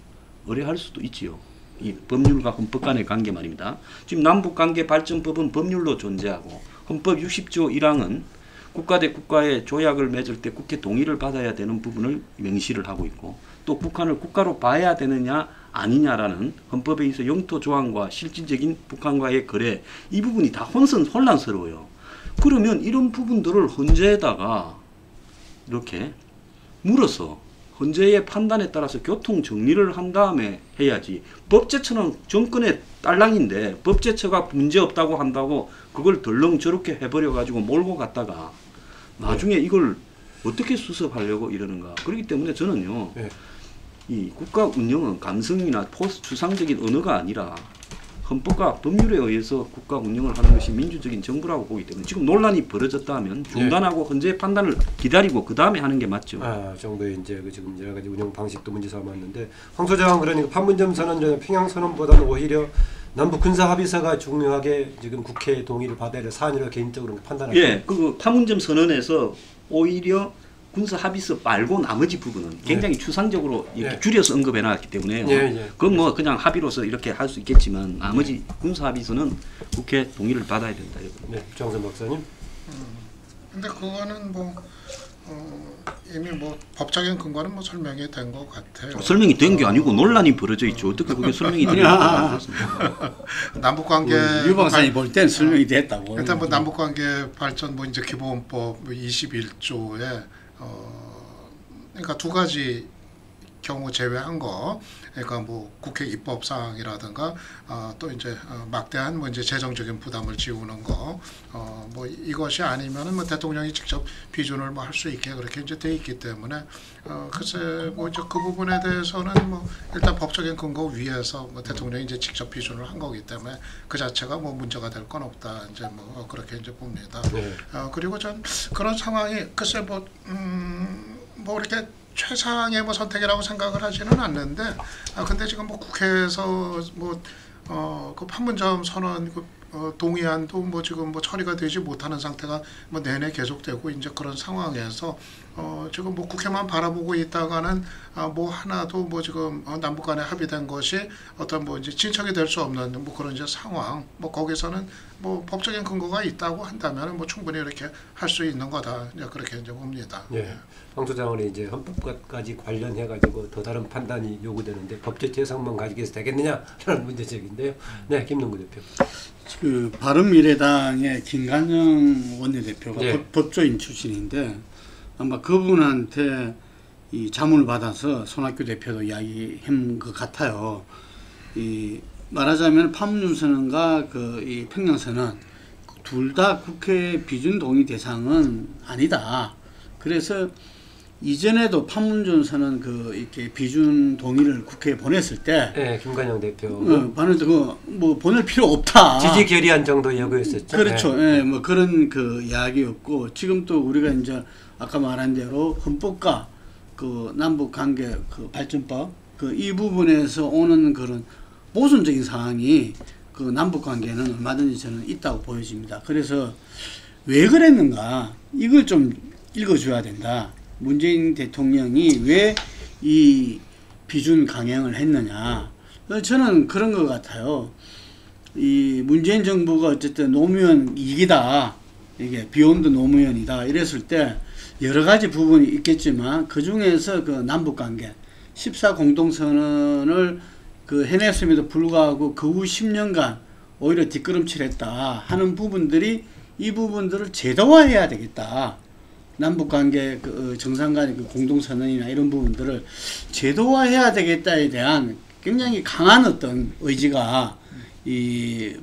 의뢰할 수도 있지요. 이 법률과 헌법 간의 관계 말입니다. 지금 남북관계발전법은 법률로 존재하고 헌법 60조 1항은 국가 대 국가의 조약을 맺을 때 국회 동의를 받아야 되는 부분을 명시를 하고 있고 또 북한을 국가로 봐야 되느냐 아니냐라는 헌법에 있어 영토 조항과 실질적인 북한과의 거래 이 부분이 다 혼란스러워요. 그러면 이런 부분들을 헌재에다가 이렇게 물어서 헌재의 판단에 따라서 교통 정리를 한 다음에 해야지. 법제처는 정권의 딸랑인데 법제처가 문제 없다고 한다고 그걸 덜렁 저렇게 해버려 가지고 몰고 갔다가 나중에 이걸 어떻게 수습하려고 이러는가. 그렇기 때문에 저는요. 이 국가 운영은 감성이나 추상적인 언어가 아니라 헌법과 법률에 의해서 국가 운영을 하는 것이 민주적인 정부라고 보기 때문에 지금 논란이 벌어졌다 하면 중단하고 헌재의 판단을 기다리고 그 다음에 하는 게 맞죠. 정부의 이제 그 지금 여러 가지 운영 방식도 문제 삼았는데 황 소장은 그러니까 판문점 선언, 평양 선언보다는 오히려 남북 군사 합의서가 중요하게 지금 국회 동의를 받아야 될 사안이라고 개인적으로 판단하죠. 예, 그 판문점 선언에서 오히려 군사 합의서 말고 나머지 부분은 굉장히 추상적으로 이렇게 줄여서 언급해 놨기 때문에요. 그건 뭐 그냥 합의로서 이렇게 할 수 있겠지만 나머지 군사 합의서는 국회 동의를 받아야 된다. 정선 박사님. 근데 그거는 뭐 이미 뭐 법적인 근거는 뭐 설명이 된 것 같아요. 설명이 된 게 아니고 논란이 벌어져 있죠. 어떻게 그게 설명이 되냐? 남북 관계 유 박사님 볼 때는 설명이 됐다고. 일단 뭐 남북 관계 발전 뭐 이제 기본법 21조에 그러니까 두 가지 경우 제외한 거, 그러니까 뭐 국회 입법 사항이라든가 또 이제 막대한 뭐 이제 재정적인 부담을 지우는 거, 뭐 이것이 아니면은 뭐 대통령이 직접 비준을 뭐 할 수 있게 그렇게 이제 돼 있기 때문에 글쎄 뭐 이제 그 부분에 대해서는 뭐 일단 법적인 근거 위에서 뭐 대통령이 이제 직접 비준을 한 거기 때문에 그 자체가 뭐 문제가 될 건 없다 이제 뭐 그렇게 이제 봅니다. 그리고 전 그런 상황이 글쎄 뭐 이렇게 최상의 뭐 선택이라고 생각을 하지는 않는데 근데 지금 뭐 국회에서 뭐 그 판문점 선언 동의안도 뭐 지금 뭐 처리가 되지 못하는 상태가 뭐 내내 계속되고 이제 그런 상황에서 지금 뭐 국회만 바라보고 있다가는 뭐 하나도 뭐 지금 남북 간에 합의된 것이 어떤 뭐 이제 진척이 될 수 없는 뭐 그런 이제 상황 뭐 거기서는 뭐 법적인 근거가 있다고 한다면 뭐 충분히 이렇게 할 수 있는 거다 이제 그렇게 이제 봅니다. 황 소장은 이제 헌법까지 관련해 가지고 더 다른 판단이 요구되는데 법적 해석만 가지고 해서 되겠느냐라는 문제제기인데요. 네, 김동구 대표. 그 바른미래당의 김관영 원내대표가 법조인 출신인데 아마 그분한테 이 자문을 받아서 손학규 대표도 이야기한 것 같아요. 이 말하자면 판문점 선언과 그 이 평양 선언 둘 다 국회 비준 동의 대상은 아니다. 그래서 이전에도 판문점 선언 그 이렇게 비준 동의를 국회에 보냈을 때, 김관영 대표 보낼 때 그 뭐 보낼 필요 없다. 지지 결의안 정도 요구했었죠. 그렇죠. 뭐 그런 그 이야기였고 지금 또 우리가 이제 아까 말한 대로 헌법과 그 남북 관계 그 발전법 그 이 부분에서 오는 그런 모순적인 상황이 그 남북 관계는 얼마든지 저는 있다고 보여집니다. 그래서 왜 그랬는가 이걸 좀 읽어줘야 된다. 문재인 대통령이 왜 이 비준 강행을 했느냐. 저는 그런 것 같아요. 이 문재인 정부가 어쨌든 노무현 이기다, 이게 비욘드 노무현이다 이랬을 때 여러 가지 부분이 있겠지만 그 중에서 그 남북관계 14 공동선언을 그 해냈음에도 불구하고 그 후 10년간 오히려 뒷걸음질했다 하는 부분들이 이 부분들을 제도화해야 되겠다. 남북관계 그 정상간의 그 공동선언이나 이런 부분들을 제도화해야 되겠다에 대한 굉장히 강한 어떤 의지가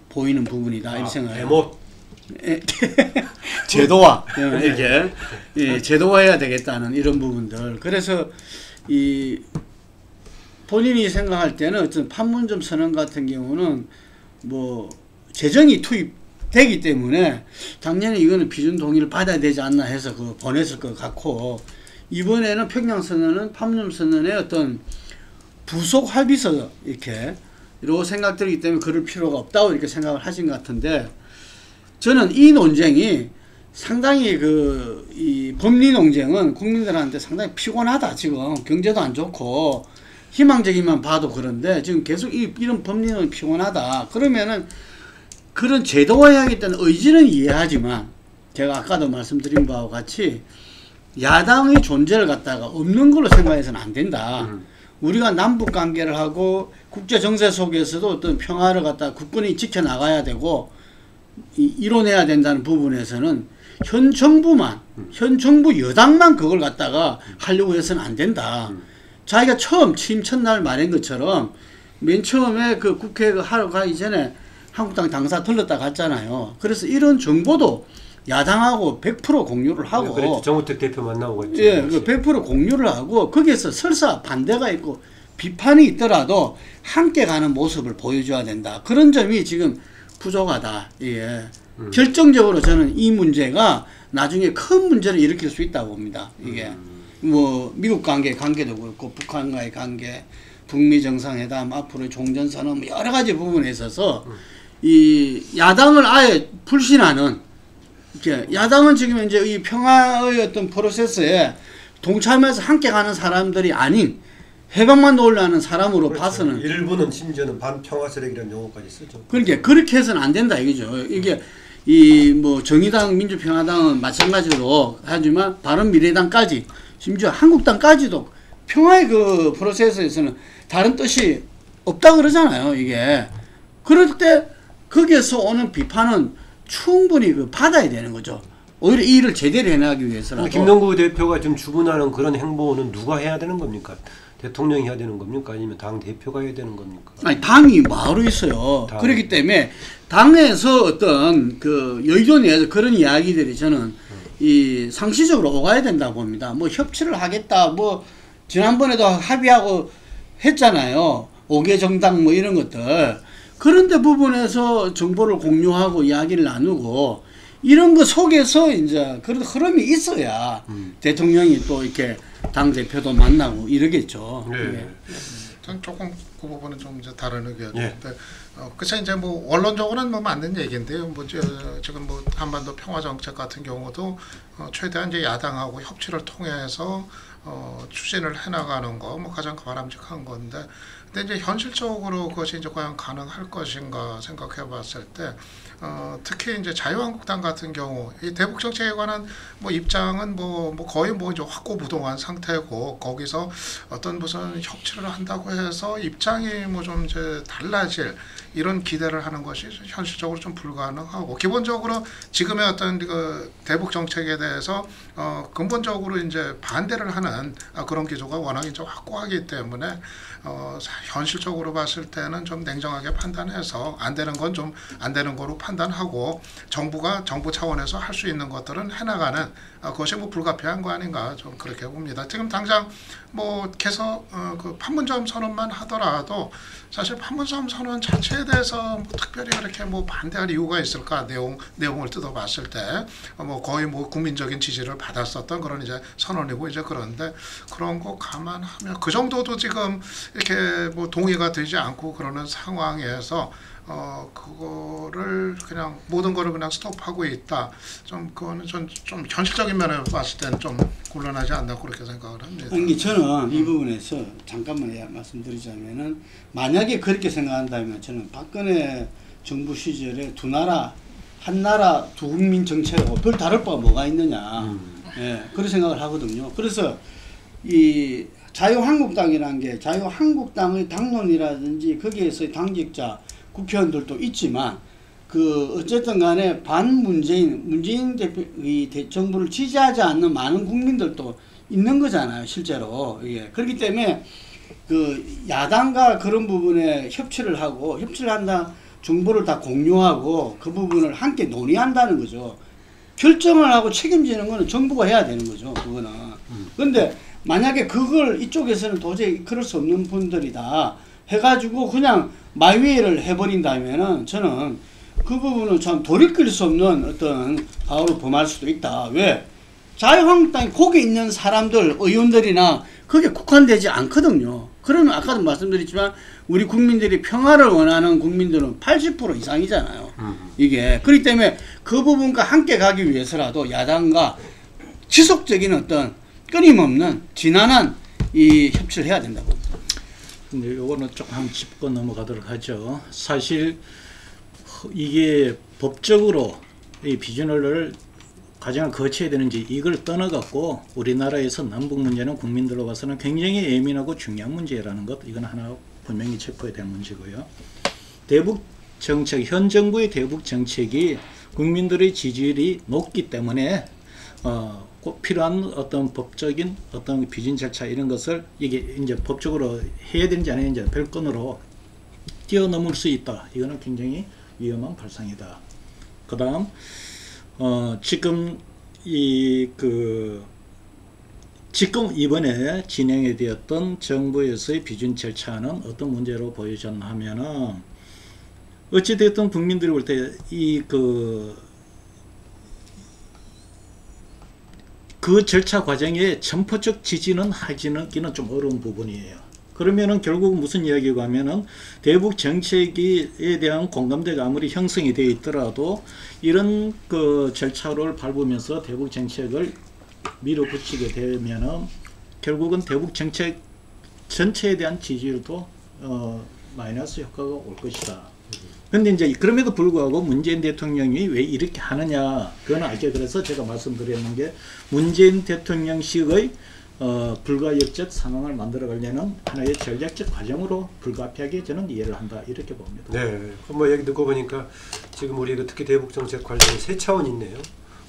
보이는 부분이다 이렇게 생각해요. 제도화 이렇게 제도화해야 되겠다는 이런 부분들. 그래서 이 본인이 생각할 때는 어떤 판문점 선언 같은 경우는 뭐 재정이 투입되기 때문에 당연히 이거는 비준 동의를 받아야 되지 않나 해서 그 보냈을 것 같고, 이번에는 평양 선언은 판문점 선언의 어떤 부속 합의서 이렇게 생각들이기 때문에 그럴 필요가 없다고 이렇게 생각을 하신 것 같은데, 저는 이 논쟁이 상당히 이 법리 논쟁은 국민들한테 상당히 피곤하다. 지금 경제도 안 좋고 희망적이만 봐도 그런데 지금 계속 이런 법리는 피곤하다. 그러면은 그런 제도화해야겠다는 의지는 이해하지만 제가 아까도 말씀드린 바와 같이 야당의 존재를 갖다가 없는 걸로 생각해서는 안 된다. 우리가 남북 관계를 하고 국제 정세 속에서도 어떤 평화를 갖다 국군이 지켜나가야 되고 이뤄내야 된다는 부분에서는 현 정부 여당만 그걸 갖다가 하려고 해서는 안 된다. 자기가 처음 취임 첫날 말한 것처럼 맨 처음에 그 국회 하러 가기 전에 한국당 당사 들렀다 갔잖아요. 그래서 이런 정보도 야당하고 100% 공유를 하고. 그래서 정우택 대표 만나고 갔죠. 예, 100% 공유를 하고 거기에서 설사 반대가 있고 비판이 있더라도 함께 가는 모습을 보여줘야 된다. 그런 점이 지금 부족하다. 예. 결정적으로 저는 이 문제가 나중에 큰 문제를 일으킬 수 있다고 봅니다. 이게 뭐 미국 관계도 그렇고 북한과의 관계, 북미 정상회담, 앞으로 종전선언 뭐 여러 가지 부분에 있어서 이 야당을 아예 불신하는, 야당은 지금 이제 이 평화의 어떤 프로세스에 동참해서 함께 가는 사람들이 아닌 해방만 놓으려는 사람으로 그렇죠. 봐서는, 일부는 심지어는 반평화 세력이라는 용어까지 쓰죠. 그러니까 그렇게 해서는 안 된다 이거죠. 이게 이 뭐 정의당, 민주평화당은 마찬가지로 하지만 바른미래당까지 심지어 한국당까지도 평화의 그 프로세스에서는 다른 뜻이 없다 그러잖아요. 이게 그럴 때 거기에서 오는 비판은 충분히 받아야 되는 거죠. 오히려 이 일을 제대로 해나가기 위해서라도. 김동구 대표가 지금 주문하는 그런 행보는 누가 해야 되는 겁니까? 대통령이 해야 되는 겁니까? 아니면 당 대표가 해야 되는 겁니까? 아니, 당이 뭐하러 있어요. 그렇기 때문에 당에서 어떤 그 여의도 내에서 그런 이야기들이 저는 이 상시적으로 오가야 된다고 봅니다. 뭐 협치를 하겠다, 뭐 지난번에도 합의하고 했잖아요. 5개 정당 뭐 이런 것들. 그런데 부분에서 정보를 공유하고 이야기를 나누고 이런 거 속에서 이제 그런 흐름이 있어야 대통령이 또 이렇게 당 대표도 만나고 이러겠죠. 네. 전 조금 그 부분은 좀 이제 다른 의견인데, 그래서 이제 뭐 원론적으로는 뭐 맞는 얘기인데요. 뭐 지금 뭐 한반도 평화 정책 같은 경우도 최대한 이제 야당하고 협치를 통해서 추진을 해나가는 거 뭐 가장 바람직한 건데, 근데 이제 현실적으로 그것이 이제 과연 가능할 것인가 생각해봤을 때, 특히 이제 자유한국당 같은 경우 이 대북 정책에 관한 뭐 입장은 뭐 거의 뭐 이제 확고부동한 상태고, 거기서 어떤 무슨 협치를 한다고 해서 입장이 뭐 좀 이제 달라질 이런 기대를 하는 것이 현실적으로 좀 불가능하고, 기본적으로 지금의 어떤 그 대북 정책에 대해서 근본적으로 이제 반대를 하는 그런 기조가 워낙 이제 확고하기 때문에 현실적으로 봤을 때는 좀 냉정하게 판단해서 안 되는 건 좀 안 되는 거로 판단하고 정부가 정부 차원에서 할 수 있는 것들은 해나가는 그것이 뭐 불가피한 거 아닌가 좀 그렇게 봅니다. 지금 당장 뭐 계속 그 판문점 선언만 하더라도 사실 판문점 선언 자체에 대해서 뭐 특별히 그렇게 뭐 반대할 이유가 있을까, 내용을 뜯어봤을 때 뭐 거의 뭐 국민적인 지지를 받았었던 그런 이제 선언이고, 이제 그런데 그런 거 감안하면 그 정도도 지금 이렇게 뭐 동의가 되지 않고 그러는 상황에서 그거를 그냥 모든 거를 그냥 스톱하고 있다. 좀 그거는 좀 현실적인 면에서 봤을 때는 좀 곤란하지 않나 그렇게 생각을 합니다. 아니, 저는 이 부분에서 잠깐만 말씀드리자면은 만약에 그렇게 생각한다면 저는 박근혜 정부 시절에 두 나라 한 나라 두 국민 정책하고 별 다를 바가 뭐가 있느냐. 예, 그런 생각을 하거든요. 그래서 이 자유한국당이라는 게 자유한국당의 당론이라든지 거기에서 당직자 국회의원들도 있지만 그 어쨌든 간에 문재인 정부를 지지하지 않는 많은 국민들도 있는 거잖아요, 실제로. 예. 그렇기 때문에 그 야당과 그런 부분에 협치를 한다, 정보를 다 공유하고 그 부분을 함께 논의한다는 거죠. 결정을 하고 책임지는 거는 정부가 해야 되는 거죠, 그거는. 근데 만약에 그걸 이쪽에서는 도저히 그럴 수 없는 분들이다 해가지고 그냥 마이웨이를 해버린다면은 저는 그 부분은 참 돌이킬 수 없는 어떤 가오를 범할 수도 있다. 왜? 자유한국당이 거기 있는 사람들, 의원들이나 그게 국한되지 않거든요. 그러면 아까도 말씀드렸지만 우리 국민들이 평화를 원하는 국민들은 80% 이상이잖아요. 이게. 그렇기 때문에 그 부분과 함께 가기 위해서라도 야당과 지속적인 어떤 끊임없는 지난한 이 협치를 해야 된다고. 근데 요거는 조금 짚고 넘어가도록 하죠. 사실 이게 법적으로 이 비준을 과정을 거쳐야 되는지 이걸 떠나갖고 우리나라에서 남북 문제는 국민들로 봐서는 굉장히 예민하고 중요한 문제라는 것, 이건 하나 분명히 짚어야 될 문제고요. 대북 정책, 현 정부의 대북 정책이 국민들의 지지율이 높기 때문에 꼭 필요한 어떤 법적인 어떤 비준 절차 이런 것을 이게 이제 법적으로 해야 되는지 안 해야 되는지 별건으로 뛰어넘을 수 있다. 이거는 굉장히 위험한 발상이다. 그다음 지금 지금 이번에 진행이 되었던 정부에서의 비준 절차는 어떤 문제로 보여졌나 하면은 어찌됐든 국민들이 볼 때 그 절차 과정에 점포적 지지는 하기는 좀 어려운 부분이에요. 그러면은 결국 무슨 이야기가 하면은 대북 정책에 대한 공감대가 아무리 형성이 되어 있더라도 이런 그 절차를 밟으면서 대북 정책을 밀어붙이게 되면은 결국은 대북 정책 전체에 대한 지지율도 마이너스 효과가 올 것이다. 근데 이제 그럼에도 불구하고 문재인 대통령이 왜 이렇게 하느냐, 그건 아까 그래서 제가 말씀드렸는 게 문재인 대통령식의 불가역적 상황을 만들어가려는 하나의 전략적 과정으로 불가피하게 저는 이해를 한다, 이렇게 봅니다. 네, 뭐 얘기 듣고 보니까 지금 우리 특히 대북 정책 관련해 세 차원이 있네요.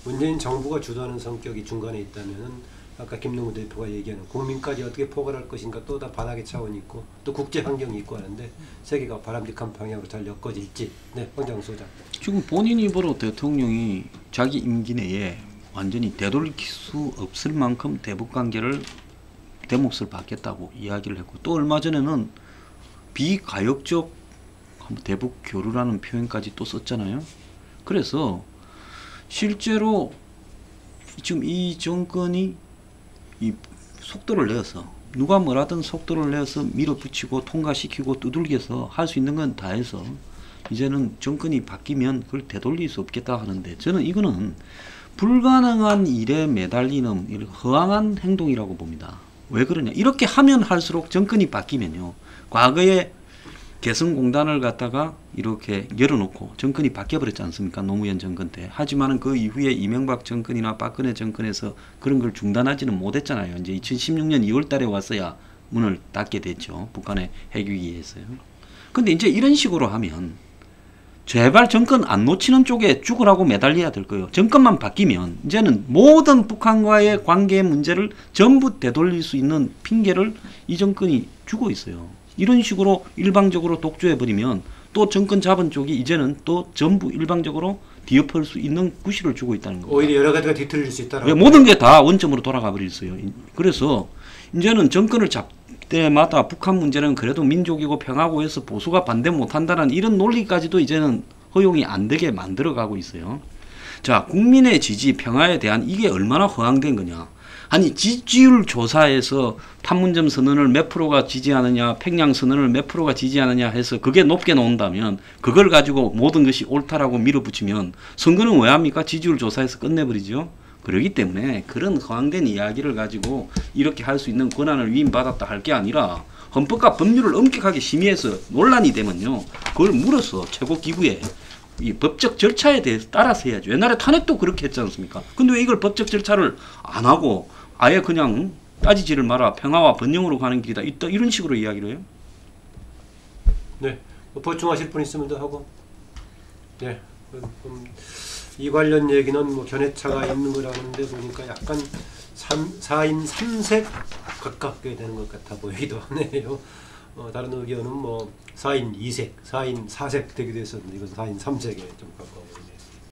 문재인 정부가 주도하는 성격이 중간에 있다면은 아까 김동우 대표가 얘기하는 국민까지 어떻게 포괄할 것인가, 또 다 반학의 차원이 있고 또 국제 환경이 있고 하는데 세계가 바람직한 방향으로 잘 엮어져 있지. 네, 황장우 소장. 지금 본인 입으로 대통령이 자기 임기 내에 완전히 되돌릴 수 없을 만큼 대북 관계를 대몫을 받겠다고 이야기를 했고, 또 얼마 전에는 비가역적 대북 교류라는 표현까지 또 썼잖아요. 그래서 실제로 지금 이 정권이 이 속도를 내어서 누가 뭐라든 속도를 내어서 밀어붙이고 통과시키고 두들겨서 할 수 있는 건 다 해서 이제는 정권이 바뀌면 그걸 되돌릴 수 없겠다 하는데, 저는 이거는 불가능한 일에 매달리는 허황한 행동이라고 봅니다. 왜 그러냐, 이렇게 하면 할수록 정권이 바뀌면요, 과거에 개성공단을 갖다가 이렇게 열어놓고 정권이 바뀌어버렸지 않습니까? 노무현 정권 때. 하지만 그 이후에 이명박 정권이나 박근혜 정권에서 그런 걸 중단하지는 못했잖아요. 이제 2016년 2월 달에 왔어야 문을 닫게 됐죠. 북한의 핵위기에서요. 근데 이제 이런 식으로 하면 제발 정권 안 놓치는 쪽에 죽으라고 매달려야 될 거예요. 정권만 바뀌면 이제는 모든 북한과의 관계 문제를 전부 되돌릴 수 있는 핑계를 이 정권이 주고 있어요. 이런 식으로 일방적으로 독주해버리면 또 정권 잡은 쪽이 이제는 또 전부 일방적으로 뒤엎을 수 있는 구실을 주고 있다는 겁니다. 오히려 여러 가지가 뒤틀릴 수 있다라고. 모든 게 다 원점으로 돌아가 버렸어요. 그래서 이제는 정권을 잡 때마다 북한 문제는 그래도 민족이고 평화고 해서 보수가 반대 못한다는 이런 논리까지도 이제는 허용이 안 되게 만들어가고 있어요. 자, 국민의 지지, 평화에 대한 이게 얼마나 허황된 거냐. 아니 지지율 조사에서 판문점 선언을 몇 프로가 지지하느냐, 평양 선언을 몇 프로가 지지하느냐 해서 그게 높게 나온다면 그걸 가지고 모든 것이 옳다라고 밀어붙이면 선거는 왜 합니까? 지지율 조사에서 끝내버리죠. 그렇기 때문에 그런 허황된 이야기를 가지고 이렇게 할 수 있는 권한을 위임받았다 할 게 아니라 헌법과 법률을 엄격하게 심의해서 논란이 되면요, 그걸 물어서 최고기구에 이 법적 절차에 대해서 따라서 해야죠. 옛날에 탄핵도 그렇게 했지 않습니까? 근데 왜 이걸 법적 절차를 안 하고 아예 그냥 따지지를 마라, 평화와 번영으로 가는 길이다, 이런 식으로 이야기를 해요? 네, 뭐 보충하실 분 있으면 더 하고. 네, 이 관련 얘기는 뭐 견해차가 있는 거라는데 보니까 약간 4인 3색 가깝게 되는 것 같아 보이기도 하네요. 다른 의견은 뭐 4인 2색, 4인 4색 되기도 했었는데 이건 4인 3색에 좀 가까워 보이네요.